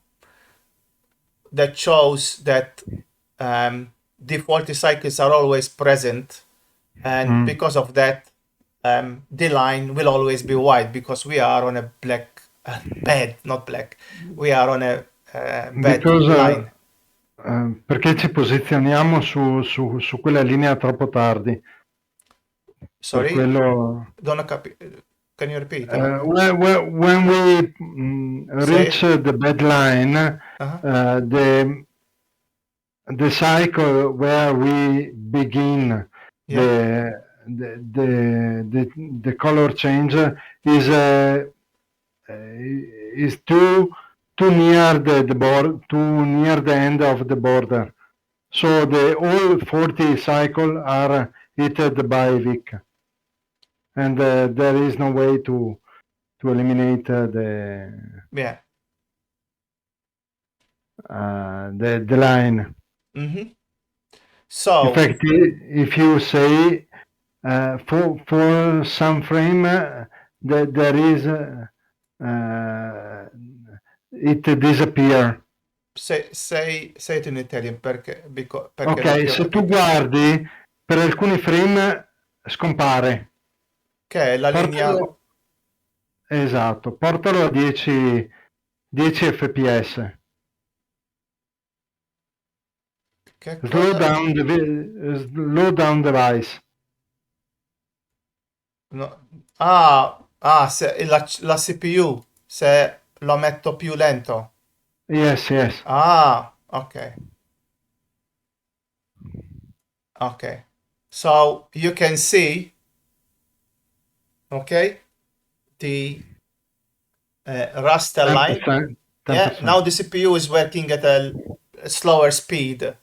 that shows that the 40 cycles are always present, and because of that the line will always be white because we are on a bad, not black, we are on a bad line. Perché ci posizioniamo su quella linea troppo tardi. Sorry, per quello, can you repeat? When we reach the bad line, the cycle where we begin the color change is too near too near the end of the border. So all 40 cycles are hit by Vic, and there is no way to eliminate the line. So in fact, if you say for some frame there is it disappear. Say it in Italian perché ok, se tu guardi per alcuni frame scompare. Che è la linea. Esatto, portalo a 10 fps. Slow down device. No. La CPU, se lo metto più lento. Yes, yes. Okay. Okay. So you can see, okay, the raster line. 10%. Yeah, 10%. now the CPU is working at a slower speed.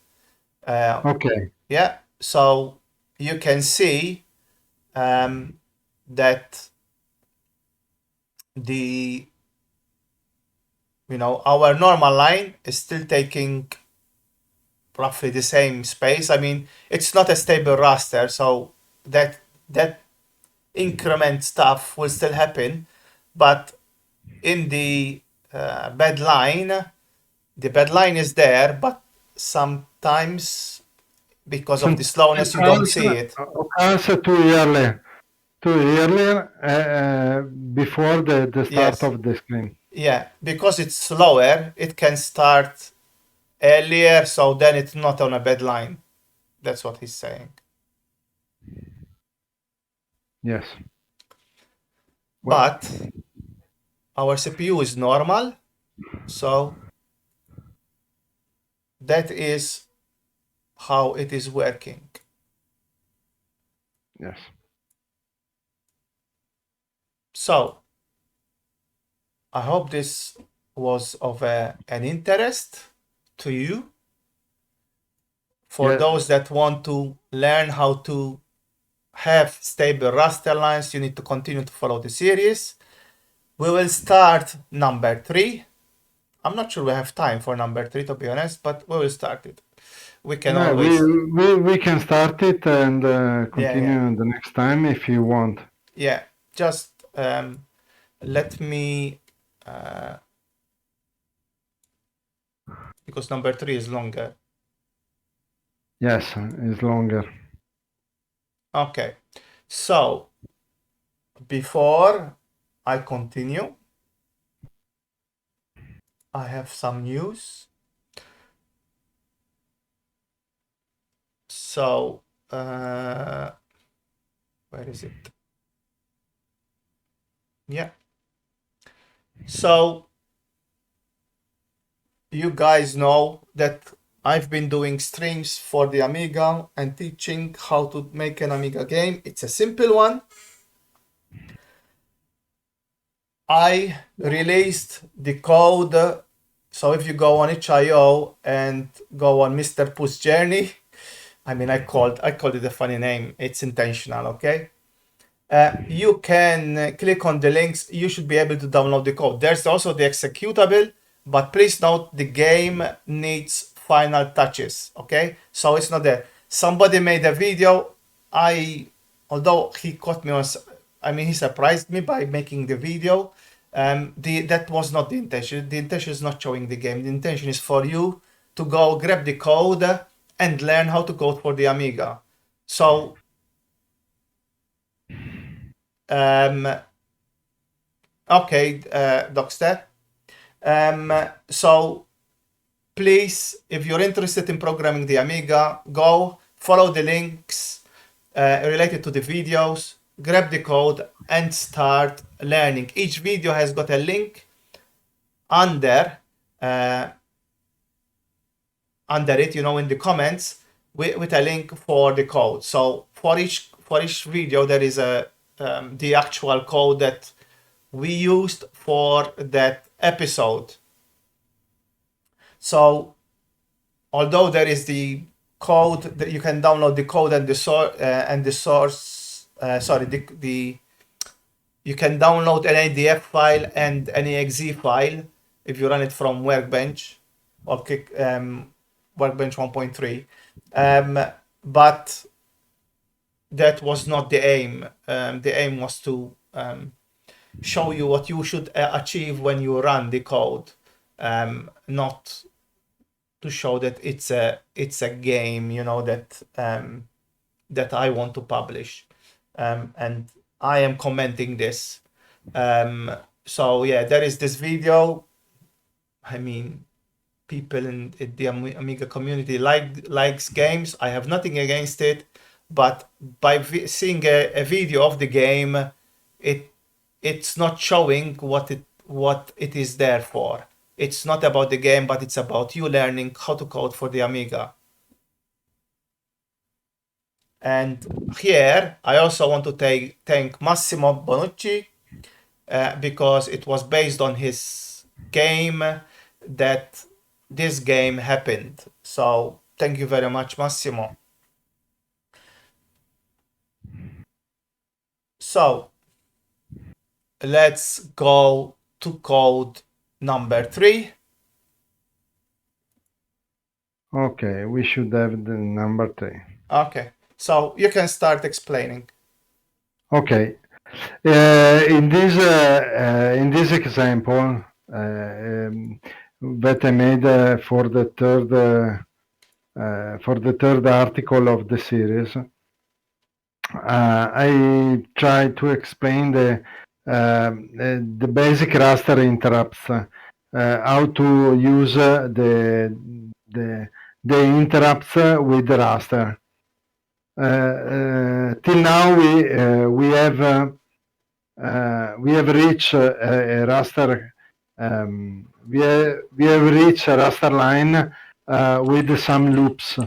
Uh, Okay. yeah, so you can see that the our normal line is still taking roughly the same space. I mean, it's not a stable raster, so that increment stuff will still happen, but in bed line, the bed line is there, but sometimes because of the slowness you don't see it. Occurs too earlier before the start Yes, of the screen. yeah, because it's slower, it can start earlier, so then it's not on a bed line. That's what he's saying. Yes. Well, But our CPU is normal, so that is how it is working. yes. So I hope this was of an interest to you. For Yeah. those that want to learn how to have stable raster lines, you need to continue to follow the series. We will start number 3. I'm not sure we have time for number 3, to be honest, but we will start it. We can No, we, always, we we can start it and yeah. continue the next time if you want. Yeah, just let me, because number 3 is longer. Yes, it's longer. Okay, so before I continue, I have some news. So, where is it? Yeah. So, you guys know that I've been doing streams for the Amiga and teaching how to make an Amiga game. It's a simple one. I released the code. So if you go on itch.io and go on Mr. Puss Journey, I mean, I called it a funny name. It's intentional, okay? You can click on the links. You should be able to download the code. There's also the executable, but please note the game needs final touches, okay? So it's not there. Somebody made a video. Although he caught me on, I mean, he surprised me by making the video. That was not the intention. The intention is not showing the game. The intention is for you to go grab the code and learn how to code for the Amiga. So, um, okay, Dockster. So please, if you're interested in programming the Amiga, go follow the links related to the videos, grab the code, and start learning. Each video has got a link under uh, under it, in the comments with a link for the code. So for each video, there is the actual code that we used for that episode. So although there is the code that you can download the code and the source, sorry, the you can download an ADF file and an exe file if you run it from Workbench or Workbench 1.3. But that was not the aim. The aim was to show you what you should achieve when you run the code, not to show that it's a game, that I want to publish, and I am commenting this. So yeah, there is this video. I mean, people in the Amiga community likes games. I have nothing against it, but by seeing a video of the game, it's not showing what it is there for. It's not about the game, but it's about you learning how to code for the Amiga. And here, I also want to thank Massimo Bonucci because it was based on his game that this game happened. So thank you very much, Massimo. So let's go to code number 3. Okay, we should have the number 3. Okay, so you can start explaining. Okay, in this example that I made for the third article of the series, I try to explain the basic raster interrupts, how to use the interrupts with the raster. Till now we have reached a raster. We have reached a raster line with some loops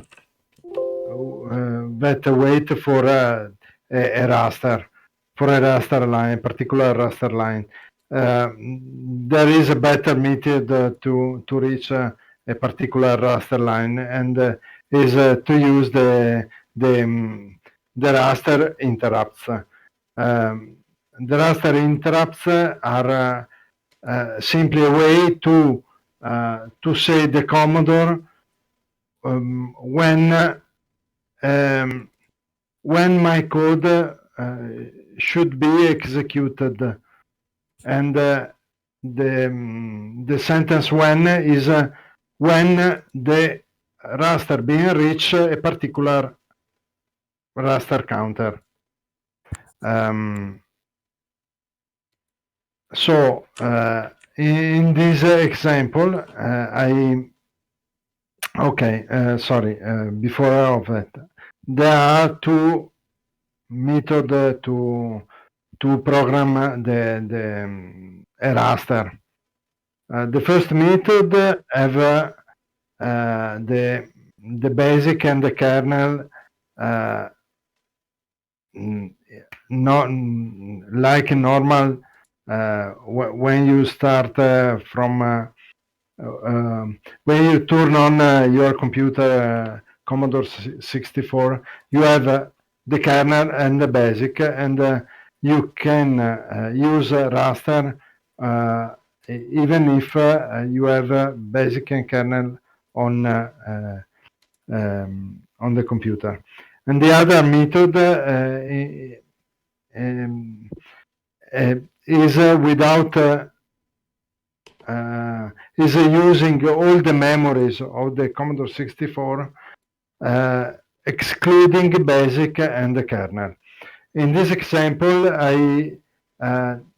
that wait for a raster line, particular raster line. There is a better method to reach a particular raster line, and is to use the raster interrupts. The raster interrupts are simply a way to say the Commodore when my code should be executed, and the sentence when is when the raster being reached a particular raster counter. So in this example, before of that, there are two methods to program the a raster. The first method have the basic and the kernel not like normal when you start from when you turn on your computer Commodore 64, you have the kernel and the basic, and you can use raster even if you have basic and kernel on the computer. And the other method is without is using all the memories of the Commodore 64, excluding basic and the kernel. In this example, I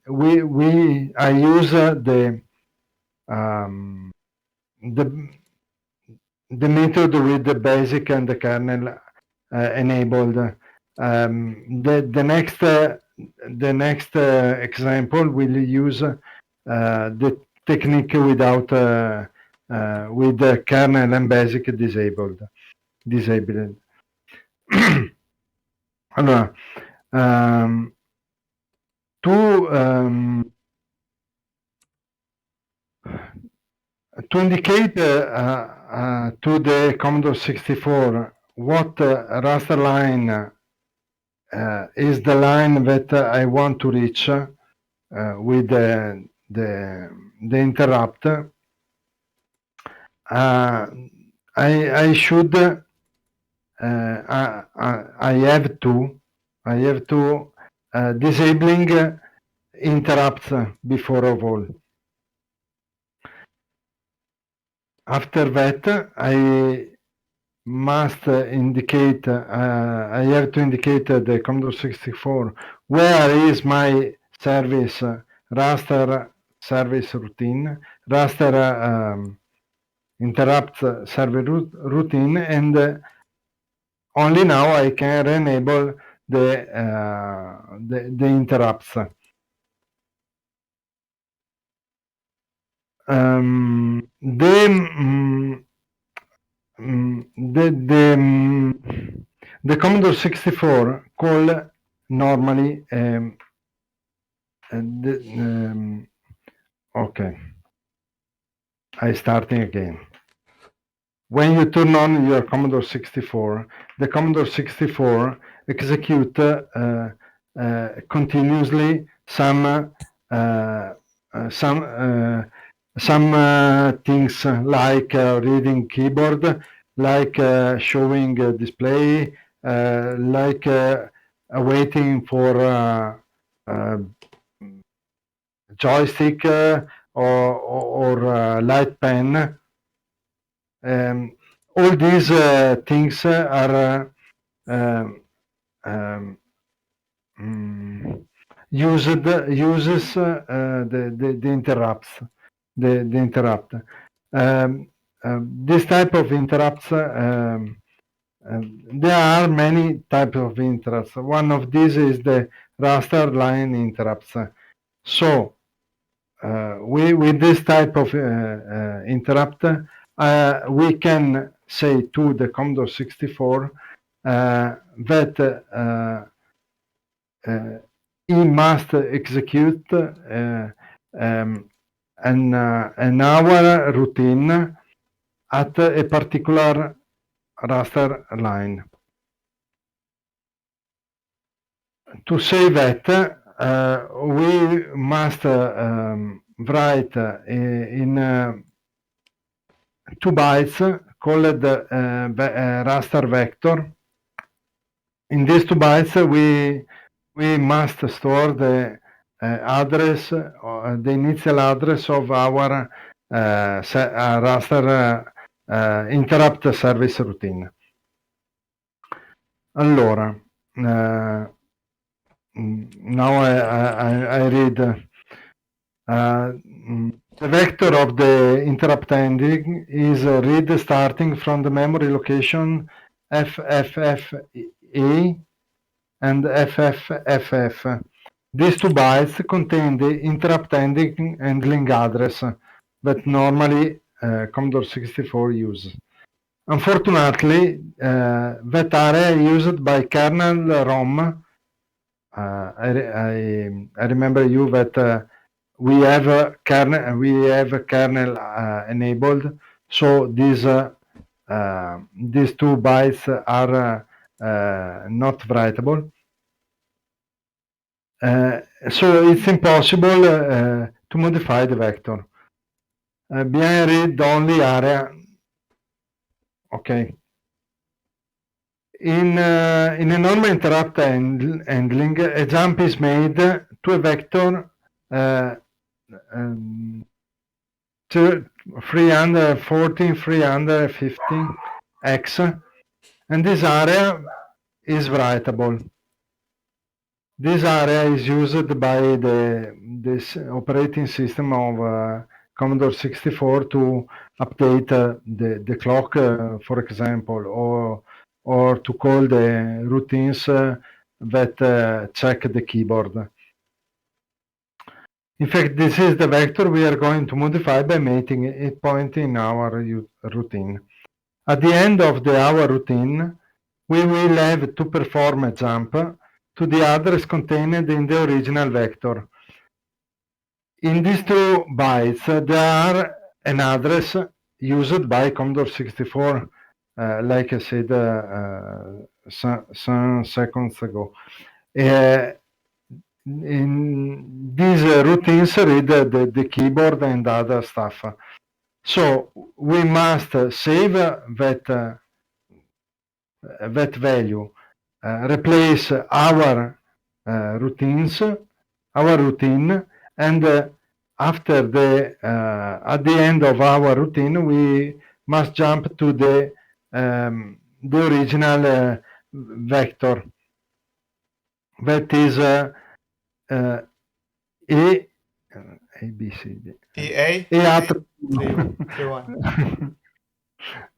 use the method with the basic and the kernel enabled. The next example will use the technique without with the kernel and basic disabled. Allora, to indicate to the Commodore 64 what raster line is the line that I want to reach with the interrupt, I should I have to disabling interrupts before of all. After that, I must indicate, I have to indicate the Commodore 64 where is my service raster service routine, raster interrupt service routine, and only now I can re-enable the interrupts. The Commodore 64 call normally okay, I starting again. When you turn on your Commodore 64, the Commodore 64 execute continuously some things like reading keyboard, like showing display, like waiting for joystick or light pen. All these things are uses the interrupts, the interrupt. This type of interrupts, there are many types of interrupts. One of these is the raster line interrupts. So with this type of interrupt, we can say to the Commodore 64 that he must execute an hour routine at a particular raster line. To say that, we must write in 2 bytes called raster vector. In these 2 bytes, we must store the address, the initial address of our raster interrupt service routine. Allora, now I read. The vector of the interrupt ending is read starting from the memory location FFFE and FFFF. These 2 bytes contain the interrupt ending handling address that normally Commodore 64 uses. Unfortunately, that area used by kernel ROM. I remember you that we have kernel enabled, so these 2 bytes are not writable. So it's impossible to modify the vector. Bien read only area. Okay. In a normal interrupt handling, a jump is made to a vector 314, 315 x, and this area is writable. This area is used by this operating system of Commodore 64 to update the clock, for example, or to call the routines that check the keyboard. In fact, this is the vector we are going to modify by making a point in our routine. At the end of our routine, we will have to perform a jump to the address contained in the original vector. In these 2 bytes, there are an address used by Commodore 64, like I said some seconds ago. In these routines read the keyboard and other stuff. So we must save that value, replace our routine, and after at the end of our routine, we must jump to the original vector. That is A, B, C, D. EA? E1.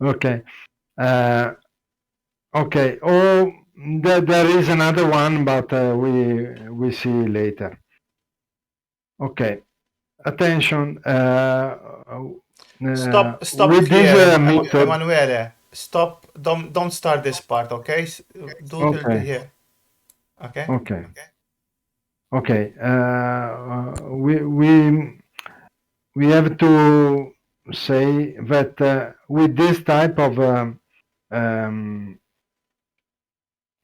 Okay. Okay. Oh, there is another one, but we see later. Okay. Attention. Stop With this here, method. Emanuele. Stop. Don't start this part, okay? Do till Okay. here. Okay? Okay. Okay. We have to say that with this type of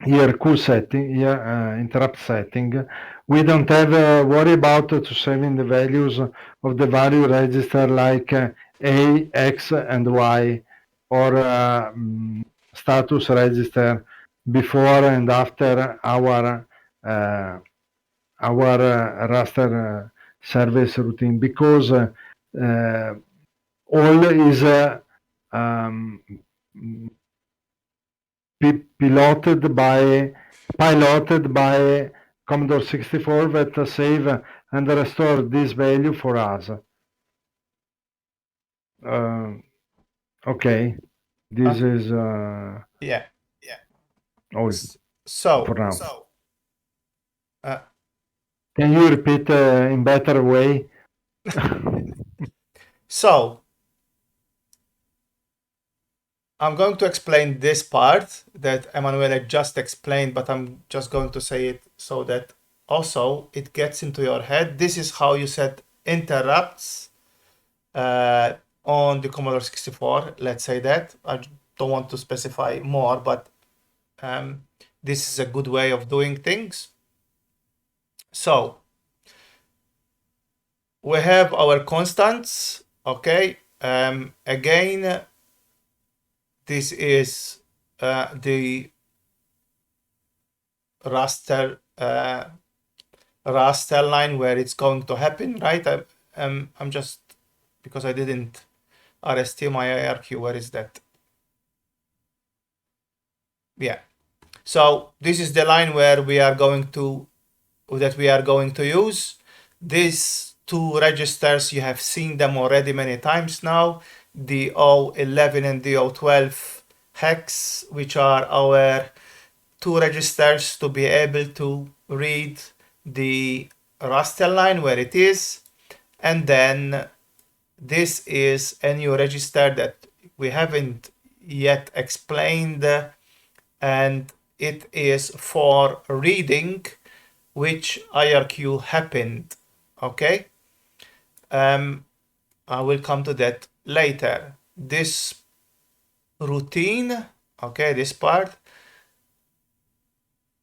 here cool setting, here interrupt setting, we don't have worry about to saving the values of the value register like A, X, and Y, or status register before and after our raster service routine, because all is piloted by Commodore 64 that save and restore this value for us. Okay, this is Yeah. all So, for now. uh, Can you repeat in better way? so I'm going to explain this part that Emanuele just explained, but I'm just going to say it so that also it gets into your head. This is how you set interrupts on the Commodore 64. Let's say that. I don't want to specify more, but this is a good way of doing things. So we have our constants, okay? Again, this is the raster raster line where it's going to happen, right? I'm just, because I didn't RST my IRQ, where is that? Yeah. So this is the line where we are going to use. These two registers, you have seen them already many times now, the O11 and the O12 hex, which are our two registers to be able to read the raster line where it is. And then this is a new register that we haven't yet explained, and it is for reading which IRQ happened. Okay, I will come to that later. This routine, okay, this part,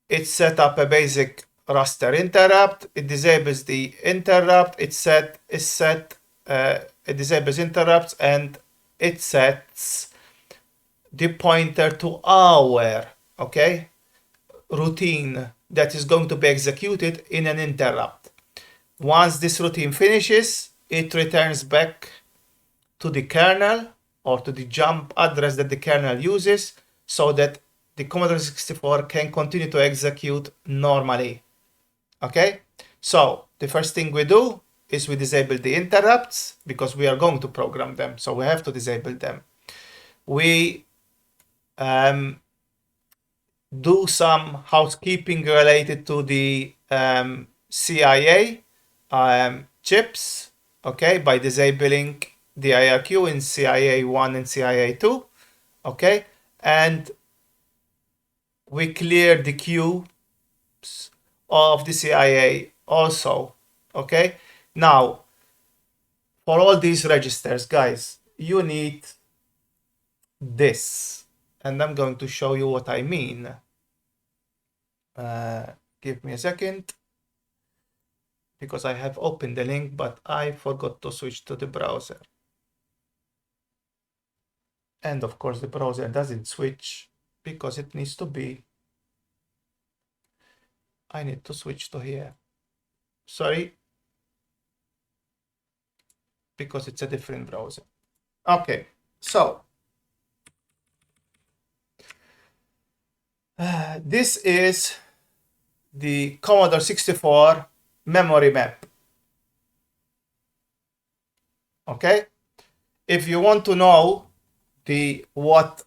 it set up a basic raster interrupt. It disables the interrupt. It disables interrupts, and it sets the pointer to our routine that is going to be executed in an interrupt. Once this routine finishes, it returns back to the kernel or to the jump address that the kernel uses, so that the Commodore 64 can continue to execute normally. Okay, so the first thing we do is we disable the interrupts because we are going to program them, so we have to disable them. We do some housekeeping related to the CIA chips, okay, by disabling the IRQ in CIA 1 and CIA 2, okay, and we clear the queues of the CIA also, okay. Now, for all these registers, guys, you need this, and I'm going to show you what I mean. Give me a second, because I have opened the link, but I forgot to switch to the browser. And of course, the browser doesn't switch because it needs to be. I need to switch to here. Sorry, because it's a different browser. Okay, so this is the Commodore 64 memory map. Okay, if you want to know what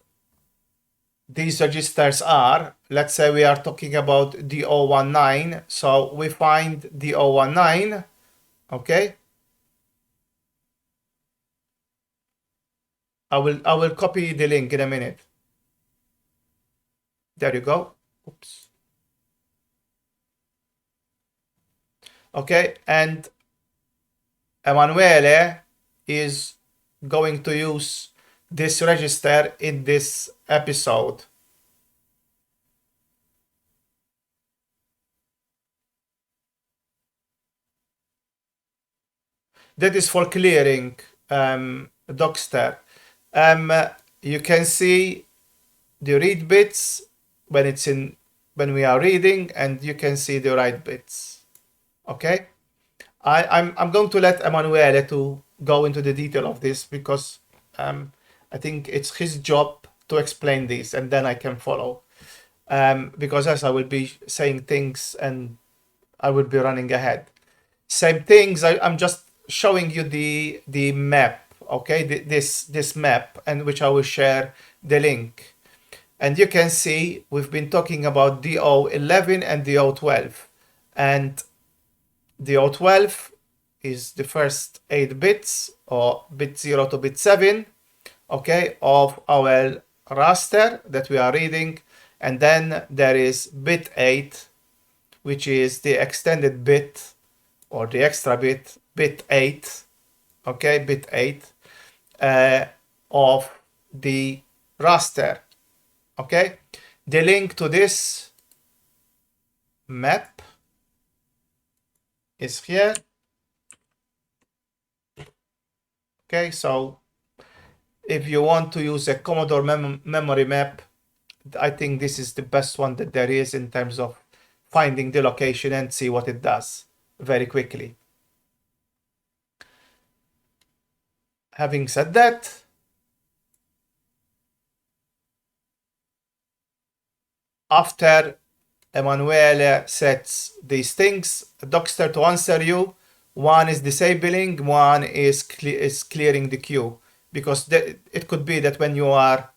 these registers are, let's say we are talking about the 019, so we find the 019, okay? I will copy the link in a minute. There you go. Oops. Okay, and Emanuele is going to use this register in this episode. That is for clearing, Dockster. You can see the read bits when we are reading, and you can see the write bits. Okay, I'm going to let Emanuele to go into the detail of this because I think it's his job to explain this, and then I can follow. Because as I will be saying things and I will be running ahead. Same things. I'm just showing you the map. Okay, this map, and which I will share the link. And you can see we've been talking about DO11 and DO12, and DO12 is the first 8 bits, or bit 0 to bit 7, okay, of our raster that we are reading. And then there is bit 8, which is the extended bit or the extra bit, bit 8, okay, bit 8 of the raster, okay. The link to this map is here. Okay, so if you want to use a Commodore memory map, I think this is the best one that there is in terms of finding the location and see what it does very quickly. Having said that, after Emanuele sets these things, Dockster, to answer you, one is disabling, one is clearing the queue, because it could be that when you are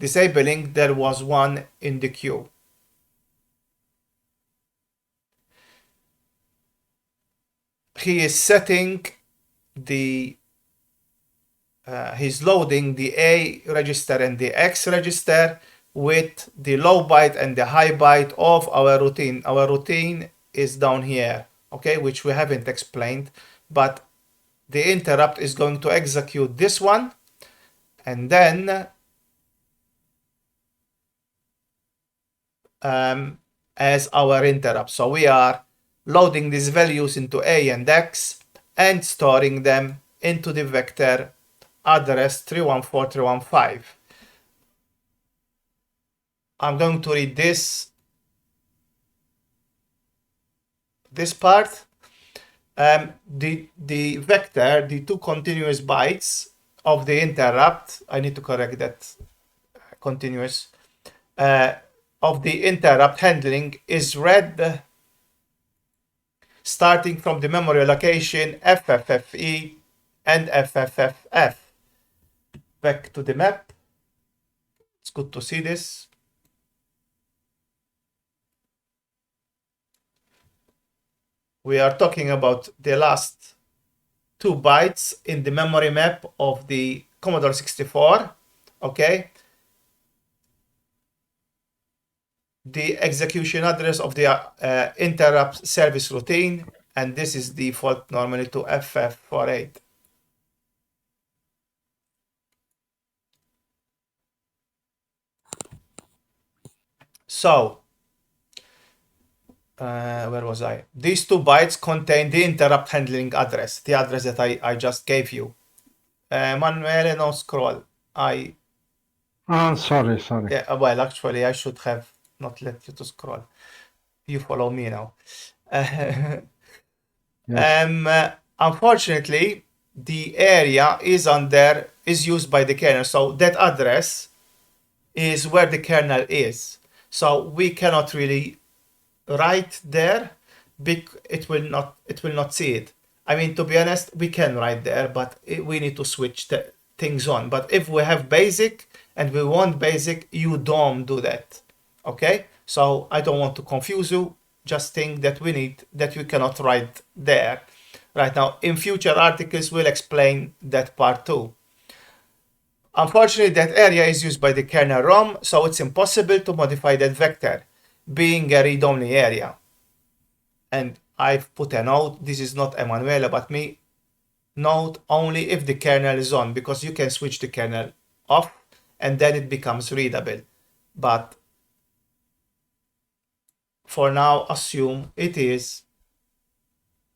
disabling, there was one in the queue. He is setting the he's loading the A register and the X register with the low byte and the high byte of our routine. Our routine is down here, okay, which we haven't explained, but the interrupt is going to execute this one, and then as our interrupt. So we are loading these values into A and X and storing them into the vector address 314315. I'm going to read this part. The vector, the 2 continuous bytes of the interrupt, I need to correct that, continuous, of the interrupt handling is read starting from the memory location FFFE and FFFF. Back to the map. It's good to see this. We are talking about the last 2 bytes in the memory map of the Commodore 64, okay? The execution address of the interrupt service routine, and this is default normally to FF48. So, where was I? These 2 bytes contain the interrupt handling address, the address that I just gave you. Manuele, no scroll. Sorry. Yeah, well, actually, I should have not let you to scroll. You follow me now. Yes. Unfortunately, the area is used by the kernel, so that address is where the kernel is. So we cannot really write there. It will not see it. I mean, to be honest, we can write there, but we need to switch the things on. But if we have basic and we want basic, you don't do that. Okay, so I don't want to confuse you. Just think that we cannot write there right now. In future articles we'll explain that part too. Unfortunately, that area is used by the kernel ROM, so it's impossible to modify that vector, being a read-only area. And I've put a note, this is not Emanuela but me. Note only if the kernel is on, because you can switch the kernel off and then it becomes readable. But for now, assume it is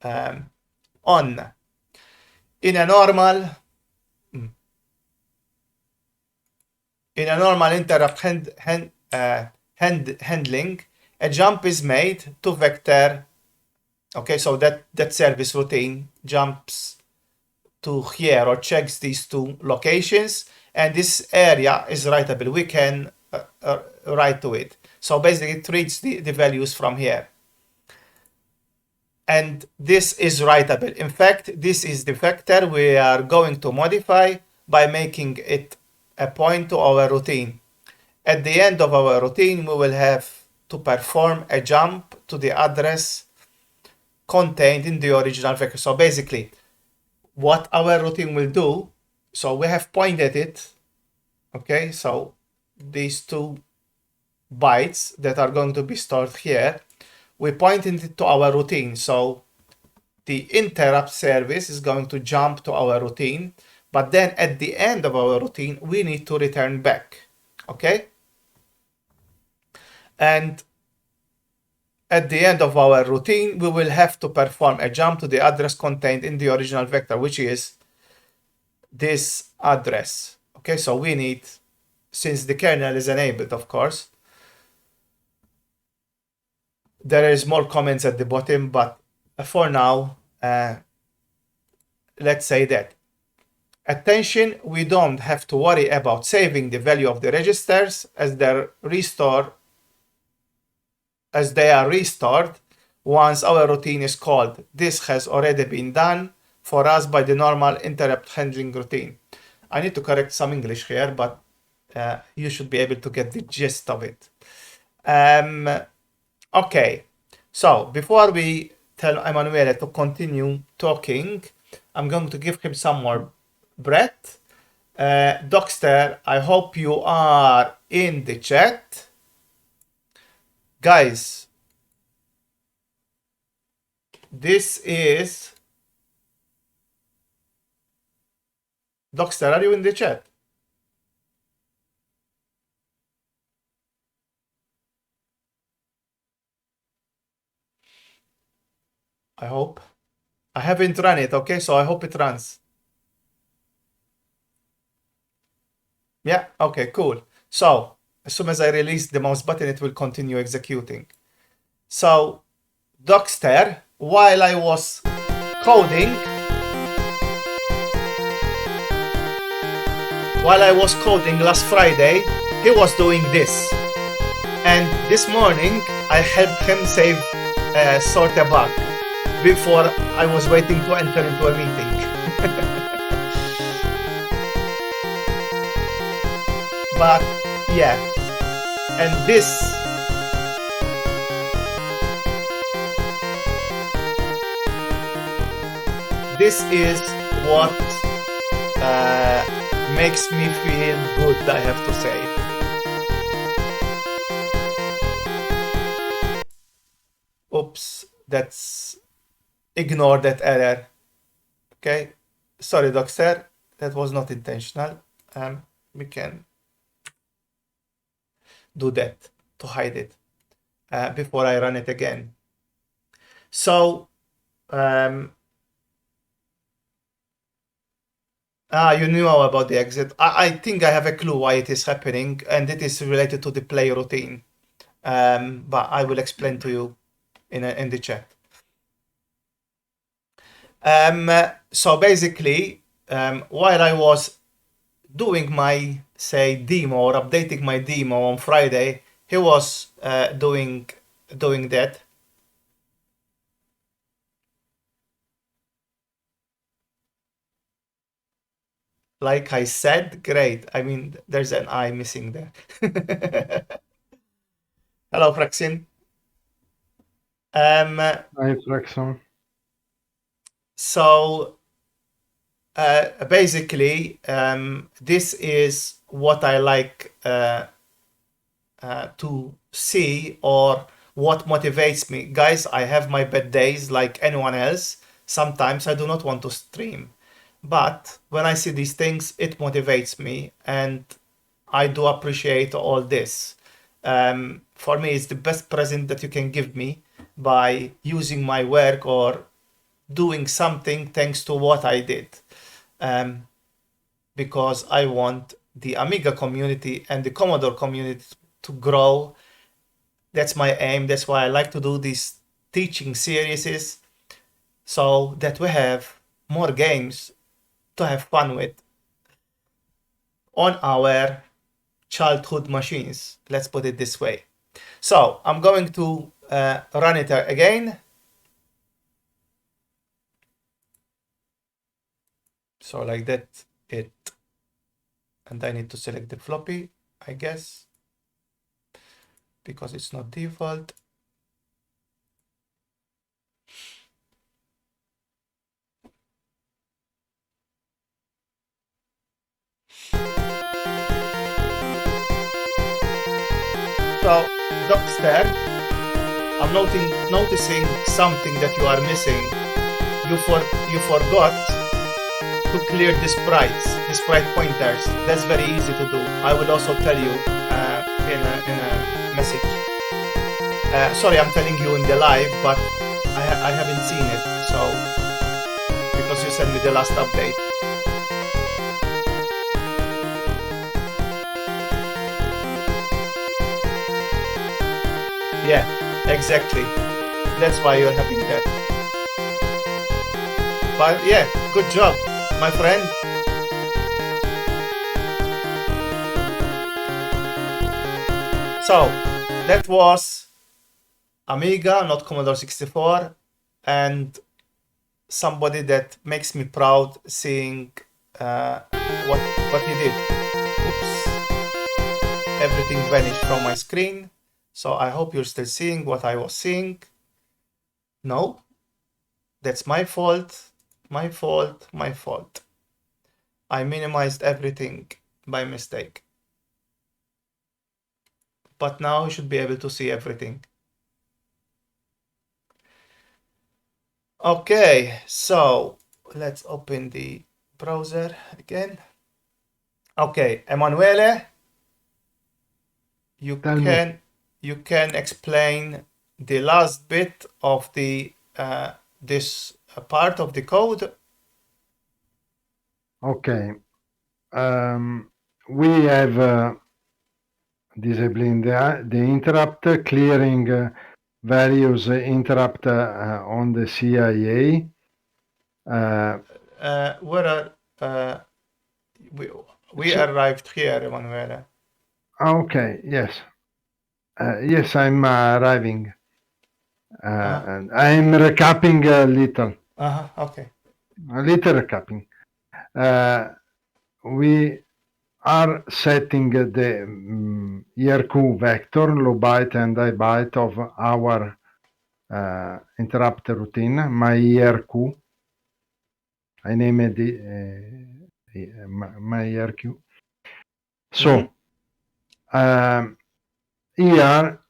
on. In a normal interrupt handling, a jump is made to vector. Okay, so that service routine jumps to here or checks these two locations, and this area is writable. We can write to it. So basically it reads the values from here. And this is writable. In fact, this is the vector we are going to modify by making it a point to our routine. At the end of our routine, we will have to perform a jump to the address contained in the original vector. So basically, what our routine will do, so we have pointed it, okay, so these 2 bytes that are going to be stored here, we pointed it to our routine. So the interrupt service is going to jump to our routine, but then at the end of our routine, we need to return back, okay? And at the end of our routine, we will have to perform a jump to the address contained in the original vector, which is this address. Okay, so we need, since the kernel is enabled, of course, there is more comments at the bottom, but for now, let's say that. Attention, we don't have to worry about saving the value of the registers as they are restored once our routine is called. This has already been done for us by the normal interrupt handling routine. I need to correct some English here, but you should be able to get the gist of it. Okay, so before we tell Emanuele to continue talking, I'm going to give him some more breath. Dockster, I hope you are in the chat. Guys, this is... Dockster, are you in the chat? I hope. I haven't run it, okay? So I hope it runs. Yeah, okay, cool. So as soon as I release the mouse button, it will continue executing. So Dockster, while I was coding last Friday, he was doing this. And this morning, I helped him sort a bug before I was waiting to enter into a meeting. But yeah, and this is what makes me feel good, I have to say. Oops, ignore that error. Okay, sorry, Dockster, that was not intentional. We can do that to hide it before I run it again. So you knew about the exit. I think I have a clue why it is happening, and it is related to the play routine. But I will explain to you in the chat. So basically, while I was doing my, say, demo or updating my demo on Friday, he was doing that. Like I said, great. I mean, there's an I missing there. Hello, Fraxin. Um, Hi, Fraxon. so basically, this is what I like to see or what motivates me. Guys, I have my bad days like anyone else. Sometimes I do not want to stream. But when I see these things, it motivates me and I do appreciate all this. For me, it's the best present that you can give me by using my work or doing something thanks to what I did. Um, because I want the Amiga community and the Commodore community to grow. That's my aim. That's why I like to do these teaching series so that we have more games to have fun with on our childhood machines. Let's put it this way. So I'm going to run it again. So like that, and I need to select the floppy, I guess, because it's not default. So, Docster, I'm noticing something that you are missing. You forgot to clear the sprite pointers. That's very easy to do. I will also tell you in a message. Sorry, I'm telling you in the live, but I haven't seen it. So because you sent me the last update. Yeah, exactly. That's why you're having that. But yeah, good job, my friend. So that was Amiga, not Commodore 64, and somebody that makes me proud seeing what he did. Oops. Everything vanished from my screen. So I hope you're still seeing what I was seeing. No, that's my fault. My fault. My fault. I minimized everything by mistake. But now you should be able to see everything. Okay, so let's open the browser again. Okay, Emanuele, you can explain the last bit of the this part of the code. Okay. We have disabling the interrupt, clearing various interrupt on the CIA. Where are we arrived here, Emanuele? Okay, yes. Yes, I'm arriving. And I'm recapping a little. Okay. A little recapping. We are setting the ERQ vector, low byte and high byte of our interrupt routine, my ERQ. I named my ERQ. So here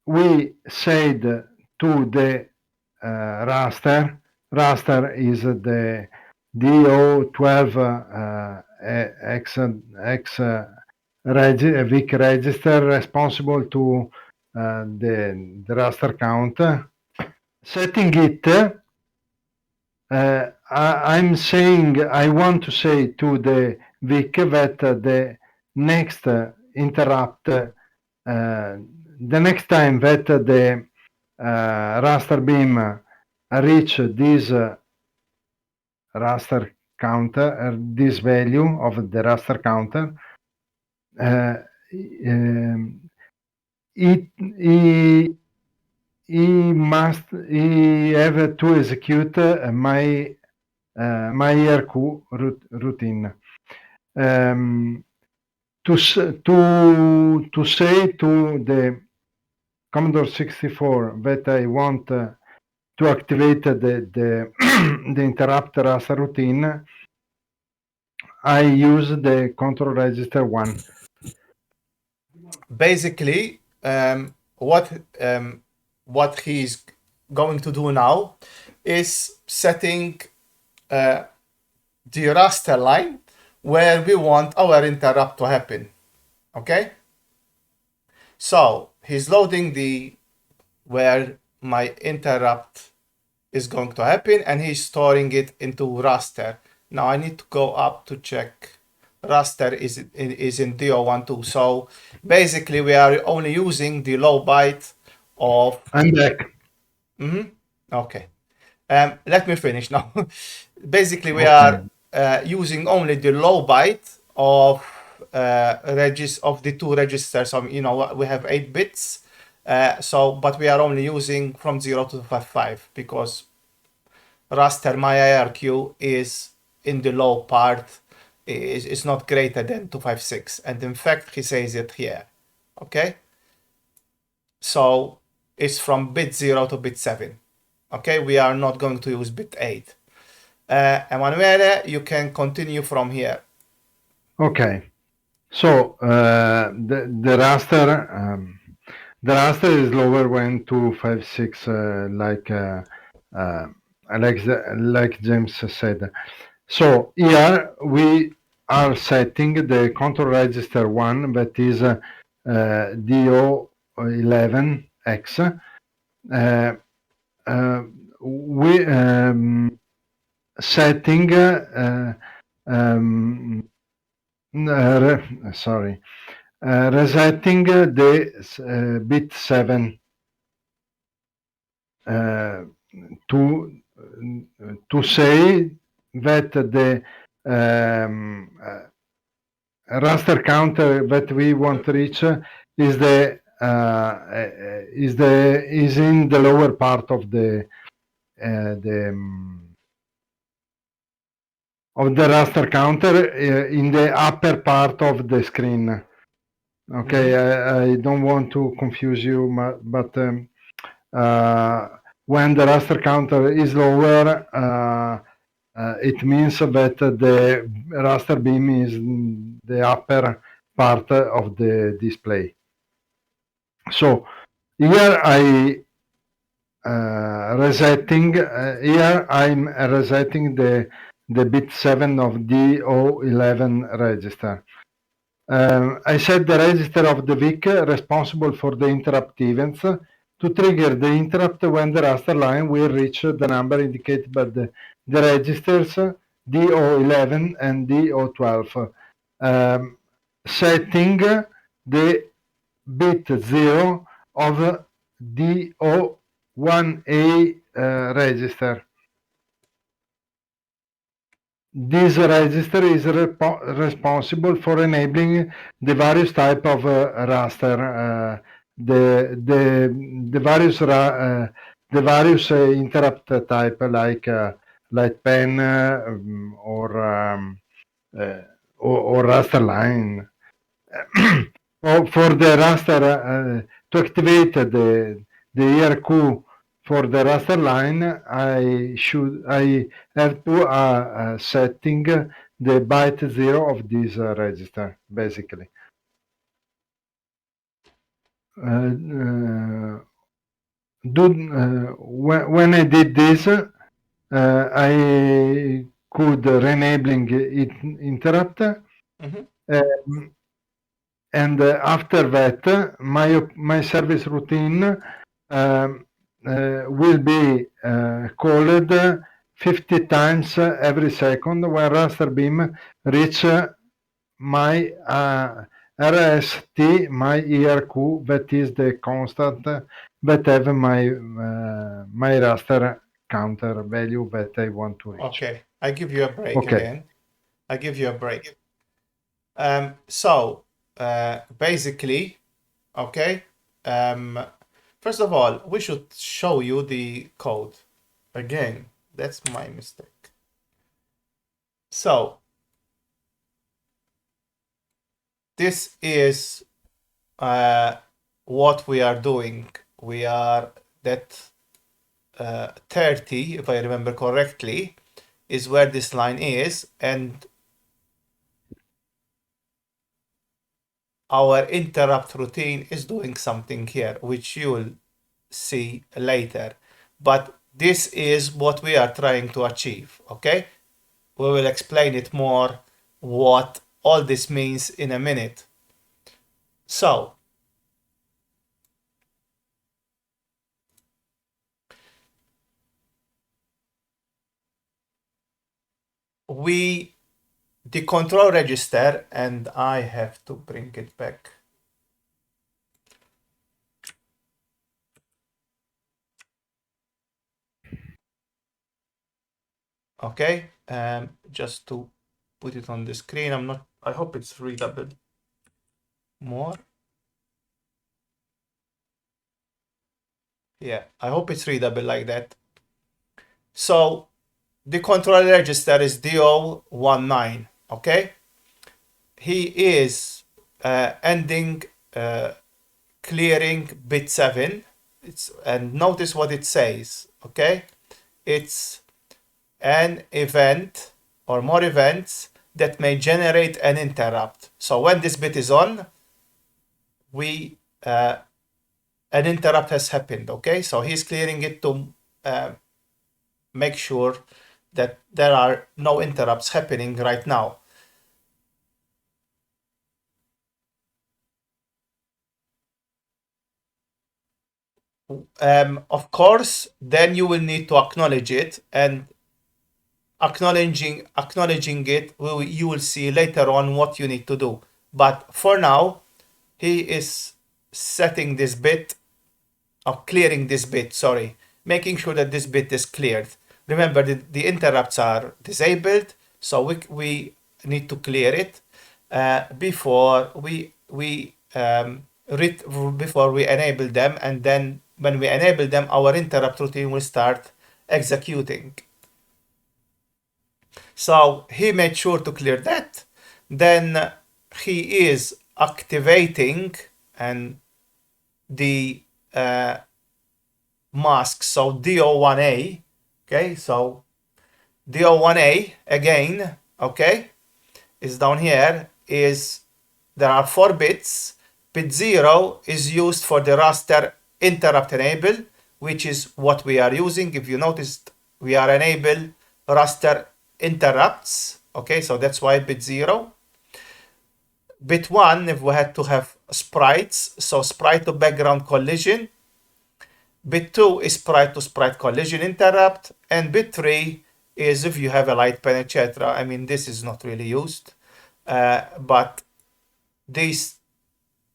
we said to the raster. Raster is the DO12 X Vic register responsible to the raster count. Setting it, I'm saying I want to say to the Vic that the next interrupt, the next time that the raster beam reach this raster counter, this value of the raster counter, he have to execute my ERQ routine. to say to the Commodore 64 that I want to activate the the interrupt raster routine, I use the control register 1. Basically, what he's going to do now is setting the raster line where we want our interrupt to happen. Okay, so he's loading the where my interrupt is going to happen, and he's storing it into raster. Now I need to go up to check raster is in DO12. So basically we are only using the low byte of I'm back. okay. Let me finish now. Basically we Okay. are using only the low byte of of the two registers. You know, we have 8 bits. But we are only using from 0 to 55 because raster my IRQ is in the low part, is not greater than 256, and in fact he says it here. Okay, so it's from bit 0 to bit 7. Okay, we are not going to use bit 8. Emanuele, you can continue from here. Okay. So the raster is lower when 256 like James said. So here we are setting the control register 1 that is DO11X. We setting sorry, resetting the bit 7 to say that the raster counter that we want to reach is in the lower part of the raster counter in the upper part of the screen. Okay, I don't want to confuse you, but when the raster counter is lower, it means that the raster beam is in the upper part of the display. So here I'm resetting the bit 7 of DO11 register. I set the register of the Vic responsible for the interrupt events to trigger the interrupt when the raster line will reach the number indicated by the registers DO11 and DO12, setting the bit 0 of DO1A register. This register is responsible for enabling the various type of raster, the various interrupt type like light pen or raster line. For the raster to activate the ERQ for the raster line, I have to setting the byte 0 of this register, basically. When I did this, I could enabling it interrupt. And after that, my service routine will be called 50 times every second when raster beam reach my RST, my ERQ, that is the constant that have my raster counter value that I want to reach. Okay, I give you a break again. I give you a break. So basically, okay, first of all, we should show you the code. Again, that's my mistake. So this is what we are doing. We are that 30, if I remember correctly, is where this line is, and our interrupt routine is doing something here, which you will see later. But this is what we are trying to achieve, okay? We will explain it more what all this means in a minute. So, the control register, and I have to bring it back. Okay, just to put it on the screen. I hope it's readable more. Yeah, I hope it's readable like that. So the control register is DO19, okay? He is ending clearing bit 7. And notice what it says, okay? It's an event or more events that may generate an interrupt. So when this bit is on, an interrupt has happened, okay? So he's clearing it to make sure that there are no interrupts happening right now. Of course, then you will need to acknowledge it, and acknowledging it, you will see later on what you need to do. But for now, he is setting this bit, or clearing this bit, sorry, making sure that this bit is cleared. Remember, the interrupts are disabled, so we need to clear it before we enable them, and then when we enable them, our interrupt routine will start executing. So he made sure to clear that. Then he is activating and the mask, so DO1A. Okay, so DO1A again, okay, is down here. There are 4 bits. Bit 0 is used for the raster interrupt enable, which is what we are using. If you noticed, we are enable raster interrupts. Okay, so that's why bit 0. Bit 1, if we had to have sprites, so sprite to background collision. Bit 2 is sprite to sprite collision interrupt, and bit 3 is if you have a light pen, etc. I mean, this is not really used, but these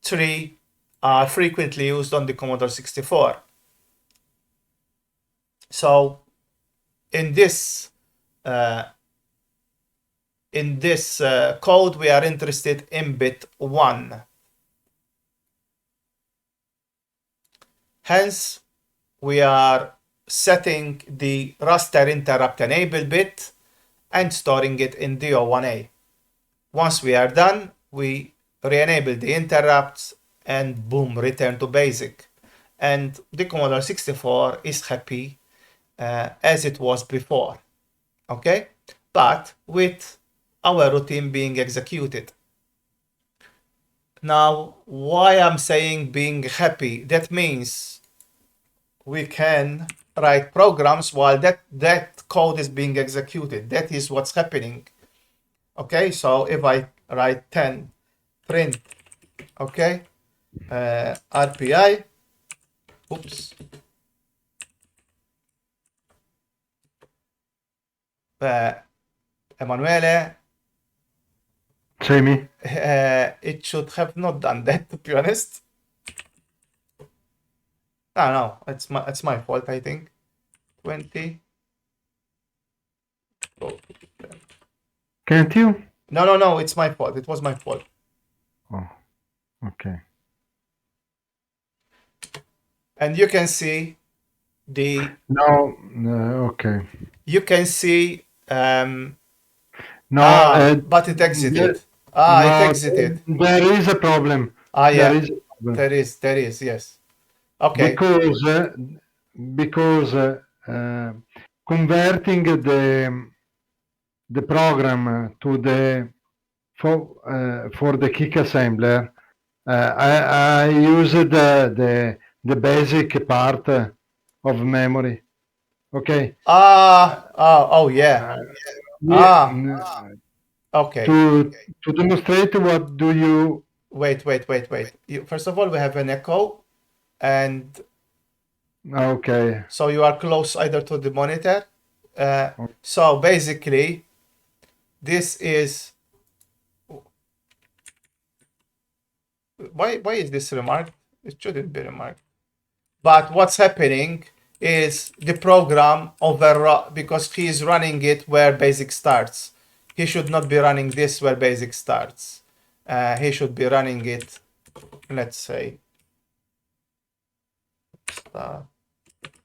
3 are frequently used on the Commodore 64. So in this code, we are interested in bit 1. Hence, we are setting the raster interrupt enable bit and storing it in DO1A. Once we are done, we re-enable the interrupts and boom, return to basic. And the Commodore 64 is happy as it was before, okay? But with our routine being executed. Now, why I'm saying being happy? That means we can write programs while that code is being executed. That is what's happening. Okay, so if I write 10 print, okay, RPI, oops, Emanuele, Jamie? it should have not done that, to be honest. No, it's my fault, I think. 20. Oh. Can't you? No, it's my fault. It was my fault. Oh, okay. And you can see the... No, okay. You can see... No, but it exited. Ah, it No, exited. there is a problem. Ah, There yeah. is a problem There is, yes. Okay. because because converting the program to the for the kick assembler, I used the basic part of memory. Okay. Oh, yeah. Uh, Ah, yeah, okay. to demonstrate what do you Wait. First of all, we have an echo, and okay. so you are close either to the monitor. So basically, this is why is this remarked? It shouldn't be remarked. But what's happening is the program overrun because he is running it where basic starts. He should not be running this where basic starts. He should be running it, let's say, start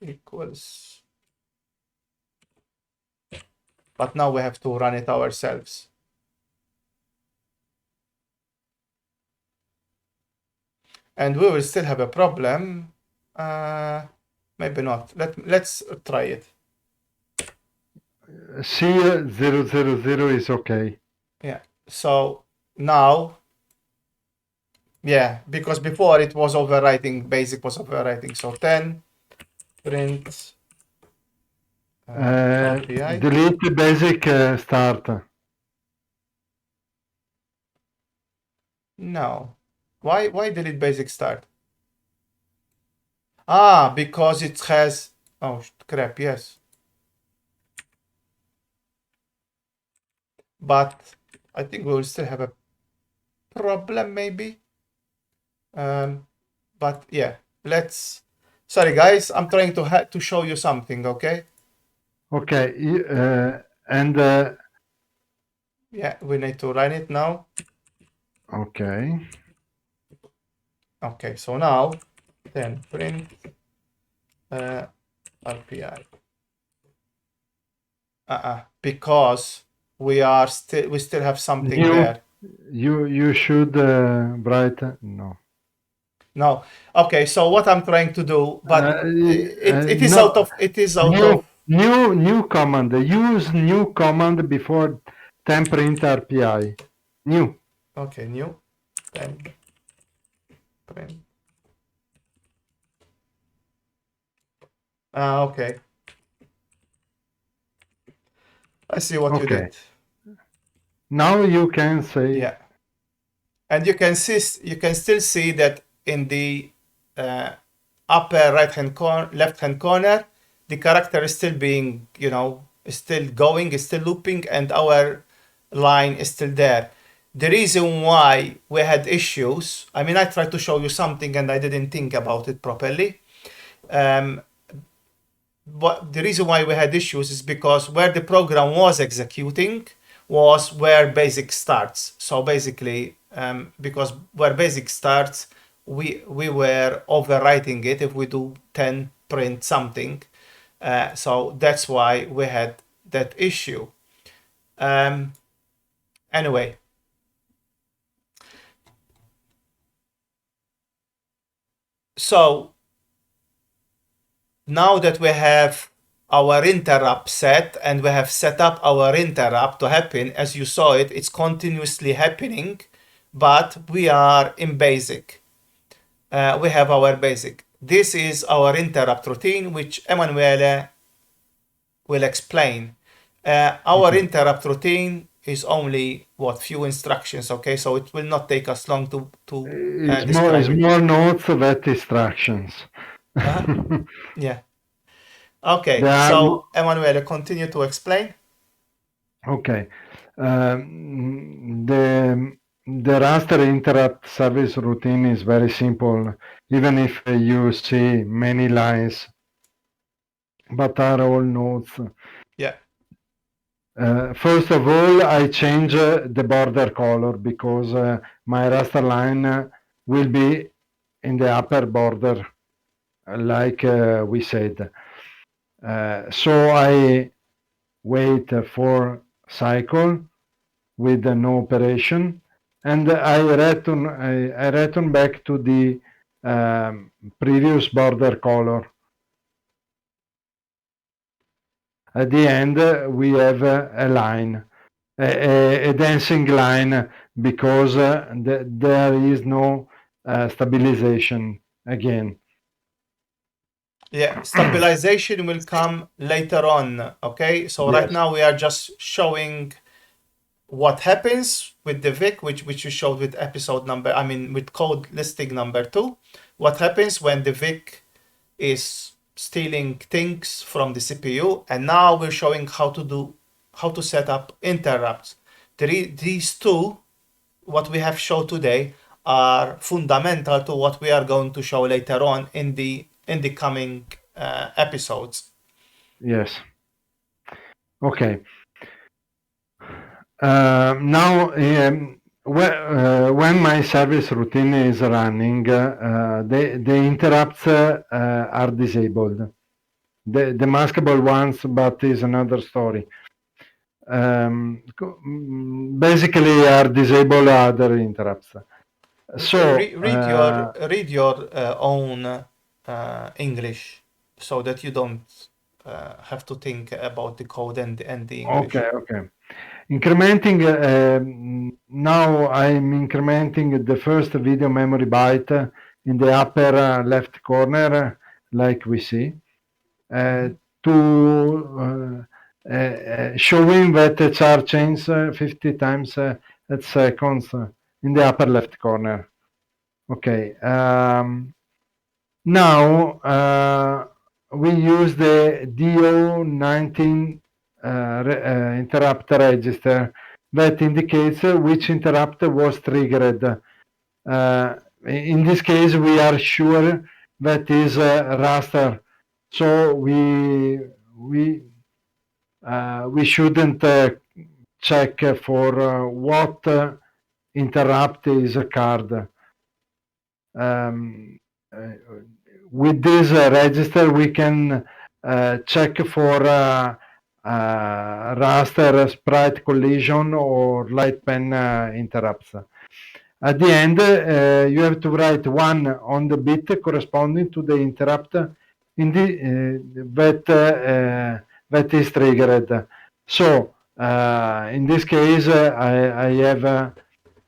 equals. But now we have to run it ourselves. And we will still have a problem. Maybe not. Let's try it. C000 is okay. Yeah. So now, yeah, because before it was overwriting, basic was overwriting. So 10 print RPI. Delete the basic start. No. Why delete basic start? Ah, because it has. Oh crap! Yes. But I think we will still have a problem maybe. But yeah, let's. Sorry guys, I'm trying to show you something. Okay. Okay, and Yeah, we need to run it now. okay. Okay, so now then print RPI. Because we still have something there. You should write no. No. Okay, so what I'm trying to do, but it is No, out of. new command. Use new command before temprint RPI. New. Okay, new. Then print. Okay. I see what you Okay. did. Now you can say Yeah. And you can still see that in the upper left hand corner, the character is still being, is still going, is still looping, and our line is still there. The reason why we had issues, I mean, I tried to show you something and I didn't think about it properly. But the reason why we had issues is because where the program was executing was where basic starts. So basically, because where basic starts, we were overwriting it if we do 10 print something. So that's why we had that issue. Anyway, so now that we have our interrupt set and we have set up our interrupt to happen, as you saw it's continuously happening, but we are in basic. We have our basic. This is our interrupt routine, which Emanuele will explain. Our interrupt routine is only few instructions, okay? So it will not take us long to describe it. more notes than instructions. Yeah. Okay, There are so Emanuele, continue to explain. okay. The raster interrupt service routine is very simple, even if you see many lines, but are all nodes. Yeah. First of all, I change the border color because my raster line will be in the upper border, like we said. So I wait for cycle with no operation and I return back to the previous border color. At the end, we have a line, a dancing line, because there is no stabilization again. Yeah, stabilization will come later on. Okay, so right Yes. now we are just showing what happens with the Vic, which you showed with episode number, I mean, with code listing number 2. What happens when the Vic is stealing things from the CPU, and now we're showing how to set up interrupts. These two, what we have shown today, are fundamental to what we are going to show later on in the coming episodes. Yes. Okay. Now, when my service routine is running, the interrupts are disabled. The maskable ones, but is another story. Basically, are disabled other interrupts. So, Read your own English, so that you don't have to think about the code and the English. okay. Incrementing, now I'm incrementing the first video memory byte in the upper left corner, like we see, to showing that the chart changes 50 times at seconds in the upper left corner. Okay. Now we use the DO19 interrupt register that indicates which interrupt was triggered. In this case, we are sure that is raster, so we shouldn't check for what interrupt is occurred. With this register, we can check for raster sprite collision or light pen interrupts. At the end, you have to write 1 on the bit corresponding to the interrupt in that is triggered. So, in this case, I have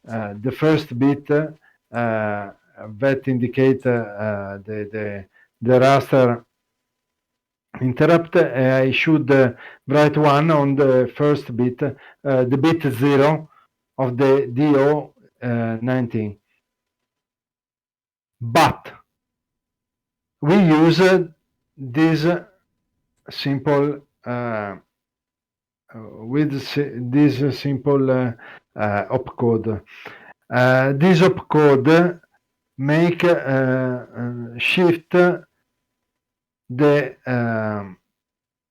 the first bit that indicate the raster interrupt. I should write 1 on the first bit, the bit 0 of the DO19. But we use this simple with this simple opcode. This opcode make shift the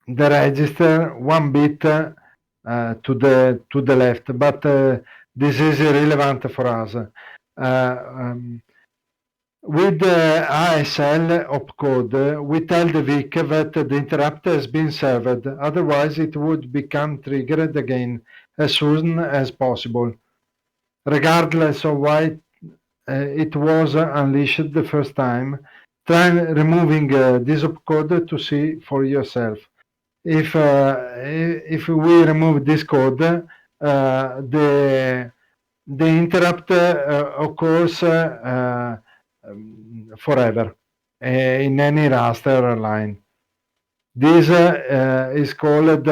register 1 bit to the left, but this is irrelevant for us. With the ASL opcode, we tell the Vic that the interrupt has been served, otherwise it would become triggered again as soon as possible, regardless of why it was unleashed the first time. Try removing this opcode to see for yourself. If we remove this code, the interrupt occurs forever in any raster line. This is called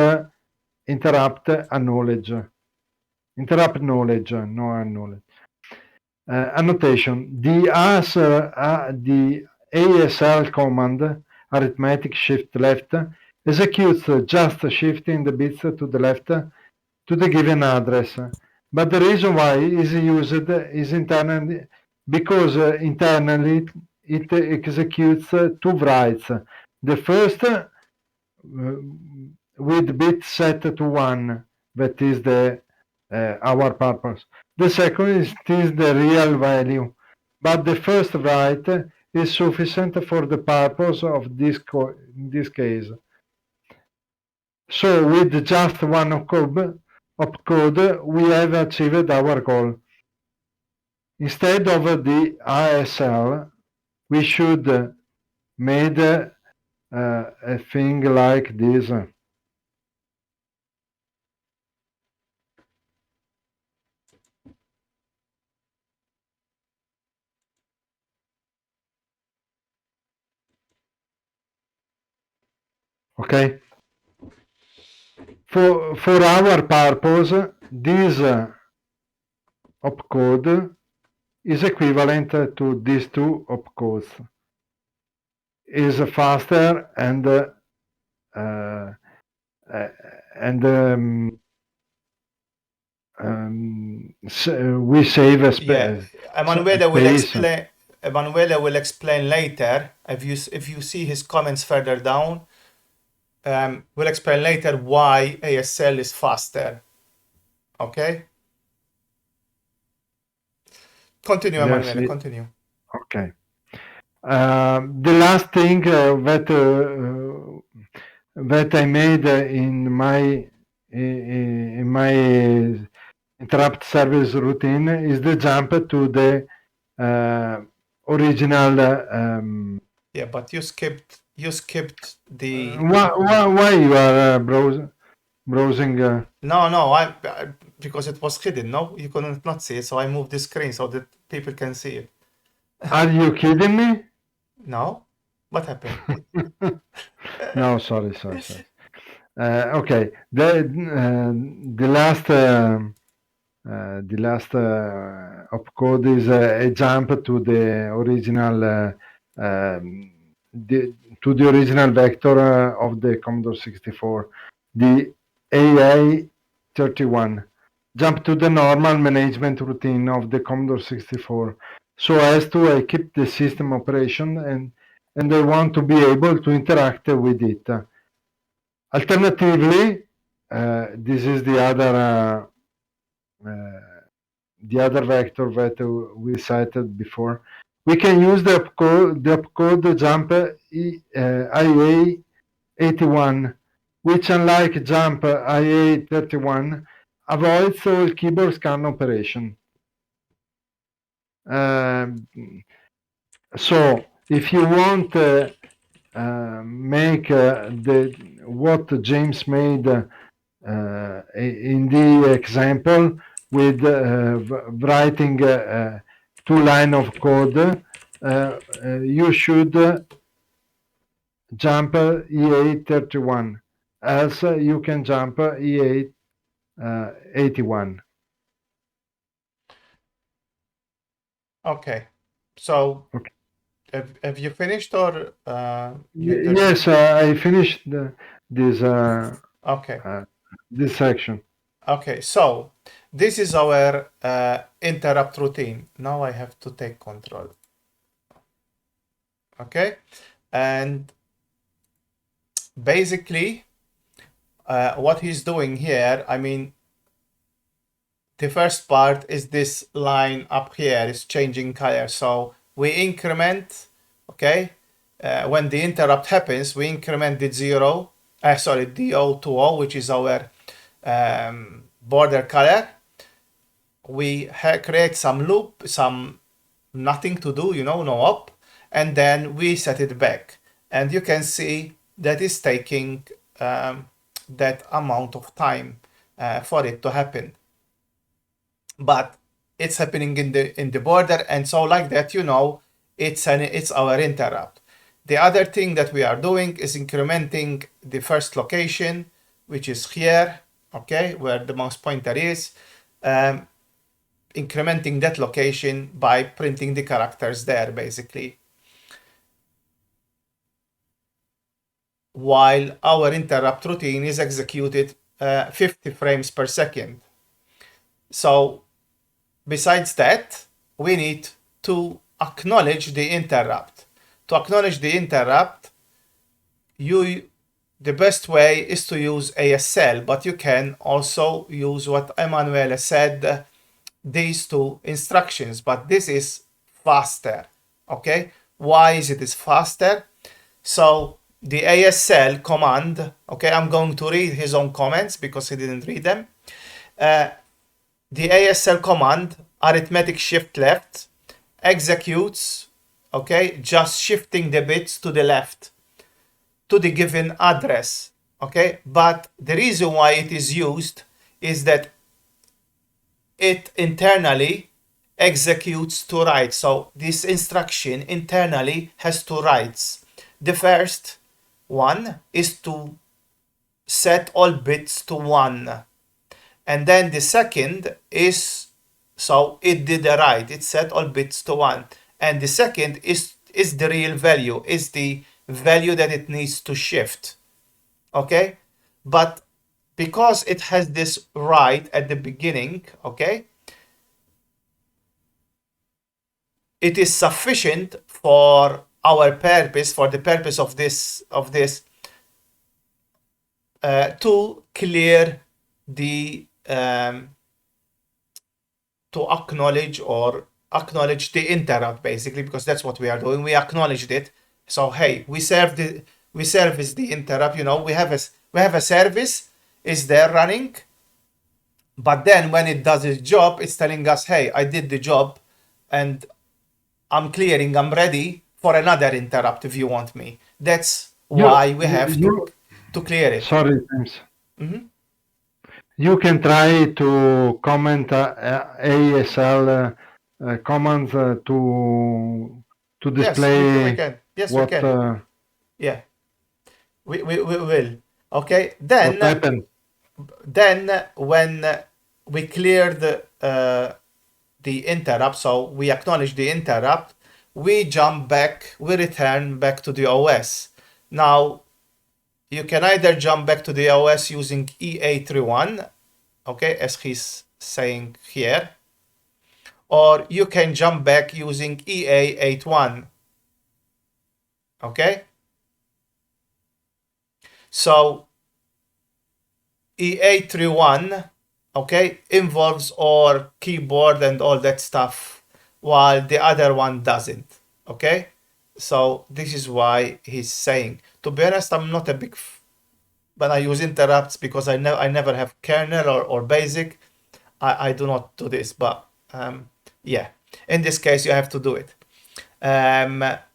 interrupt acknowledge. Interrupt knowledge, no acknowledge. Annotation: the ASL command, arithmetic shift left, executes just shifting the bits to the left to the given address. But the reason why is used is internally, because internally it executes 2 writes. The first with bit set to 1, that is the our purpose. The second is the real value, but the first write is sufficient for the purpose of this in this case. So with just one opcode, we have achieved our goal. instead of the ASL, we should made a thing like this. Okay. For our purpose, this opcode is equivalent to these two opcodes. Is faster and uh, we save a Yeah, Emanuele will space. explain. Emanuele will explain later. If you see his comments further down, we'll explain later why ASL is faster. Okay. Continue, Yes. Emanuele. Continue. Okay. The last thing that I made in my interrupt service routine is the jump to the original. Yeah, but you skipped the. Why you are browsing? No, because it was hidden. No, you couldn't not see it, so I moved the screen so that people can see it. Are you kidding me? No, what happened? No, sorry. Okay, the last opcode is a jump to the original to the original vector of the Commodore 64, the AI31. Jump to the normal management routine of the Commodore 64, so as to keep the system operation and I want to be able to interact with it. Alternatively, this is the other vector that we cited before. We can use the opcode jump IA81, which unlike jump IA31 avoids all keyboard scan operation. So if you want make what James made in the example with writing 2 line of code, you should jump E831, else you can jump E881. Okay, so Okay. have you finished or Yes, I finished this Okay. this section. Okay, so this is our interrupt routine. Now I have to take control. Okay, and basically what he's doing here, I mean, the first part is this line up here is changing color. So we increment, okay, when the interrupt happens, we increment the zero, the O to O, which is our border color. We create some loop, some nothing to do, no up, and then we set it back. And you can see that is taking that amount of time for it to happen. But it's happening in the border, and so like that, it's our interrupt. The other thing that we are doing is incrementing the first location, which is here, okay, where the mouse pointer is. Incrementing that location by printing the characters there, basically. While our interrupt routine is executed 50 frames per second. So besides that, we need to acknowledge the interrupt. To acknowledge the interrupt, the best way is to use ASL, but you can also use what Emanuele said, these two instructions, but this is faster. Okay, why is it faster? So the ASL command, okay, I'm going to read his own comments because he didn't read them. The ASL command arithmetic shift left, executes, okay, just shifting the bits to the left, to the given address, okay? But the reason why it is used is that it internally executes two writes. So this instruction internally has two writes. The first one is to set all bits to 1. And then the second is, so it did a write, it set all bits to 1. And the second is the real value, is the value that it needs to shift. Okay? But because it has this write at the beginning, okay, it is sufficient for our purpose, for the purpose of this to clear the to acknowledge the interrupt, basically, because that's what we are doing. We acknowledged it. So hey, we service the interrupt. You know, we have a service is there running, but then when it does its job, it's telling us, hey, I did the job, and I'm ready for another interrupt if you want me. That's why we have to clear it. Sorry, James. You can try to comment ASL commands to display. Yes, we can. Yes, what, we can. Yeah, we will. Okay, then what happened? Then when we cleared the interrupt, so we acknowledge the interrupt, we jump back, we return back to the OS. Now, you can either jump back to the OS using EA31, okay, as he's saying here, or you can jump back using EA81, okay? So, EA31, okay, involves our keyboard and all that stuff, while the other one doesn't, okay? So this is why he's saying. To be honest, I'm not a big when I use interrupts, because I never have kernel or basic. I do not do this, but yeah, in this case you have to do it.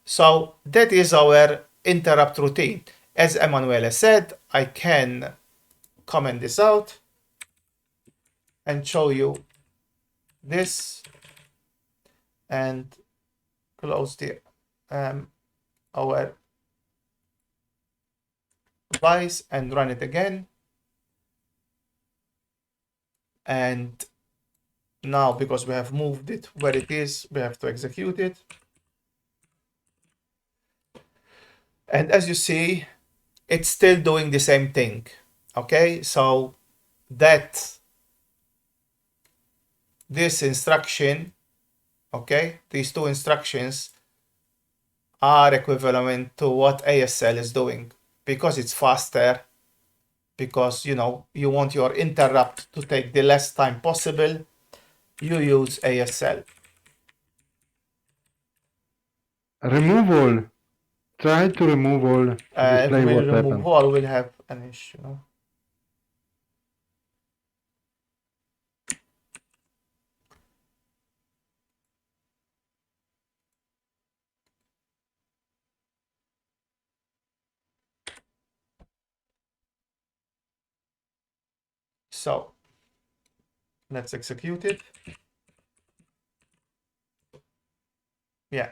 So that is our interrupt routine. As Emanuele said, I can comment this out and show you this and close the our device and run it again. And now, because we have moved it where it is, we have to execute it. And as you see, it's still doing the same thing. Okay, so that this instruction, okay, these two instructions are equivalent to what ASL is doing, because it's faster, because you know you want your interrupt to take the less time possible, you use ASL. Remove all. Try to remove all to display if we what remove happened. all, we'll have an issue. So let's execute it. Yeah,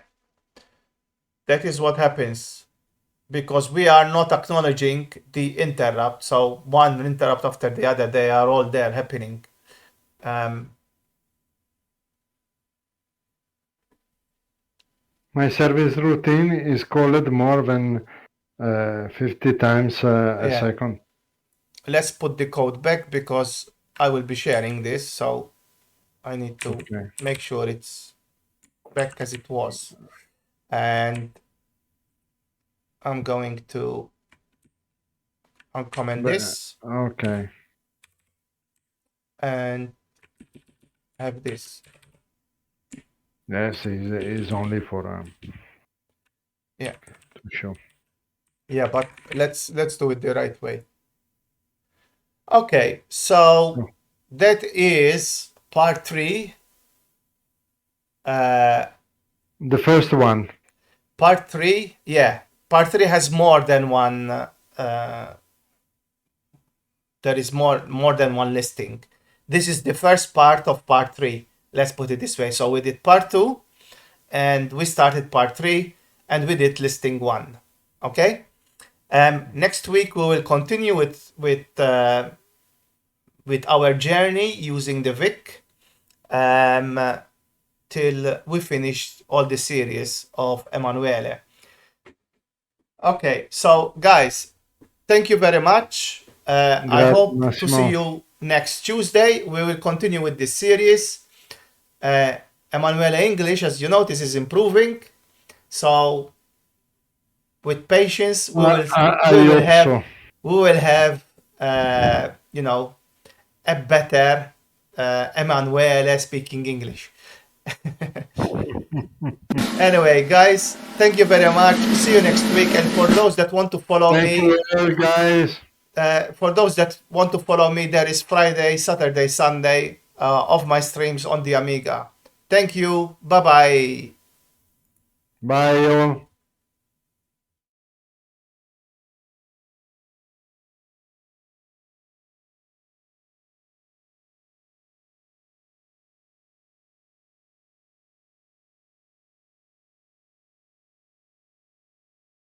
that is what happens because we are not acknowledging the interrupt. So one interrupt after the other, they are all there happening. My service routine is called more than 50 times a second. Let's put the code back because I will be sharing this, so I need to make sure it's back as it was. And I'm going to uncomment this. Okay. And have this. Yes, it's only for yeah, to show. Yeah, but let's do it the right way. Okay, so that is part 3 The first one. Part 3, yeah. Part 3 has more than one. There is more than one listing. This is the first part of part 3. Let's put it this way. So we did part 2, and we started part 3, and we did listing 1. Okay. Next week we will continue with our journey using the Vic. Till we finish all the series of Emanuele. Okay, so guys, thank you very much. I hope to see you next Tuesday. We will continue with this series. Emanuele English, as you notice, is improving. So with patience, we will have a better Emanuele speaking English. Anyway, guys, thank you very much. See you next week. And for those that want to follow me, guys. For those that want to follow me, there is Friday, Saturday, Sunday of my streams on the Amiga. Thank you. Bye-bye. Bye, all.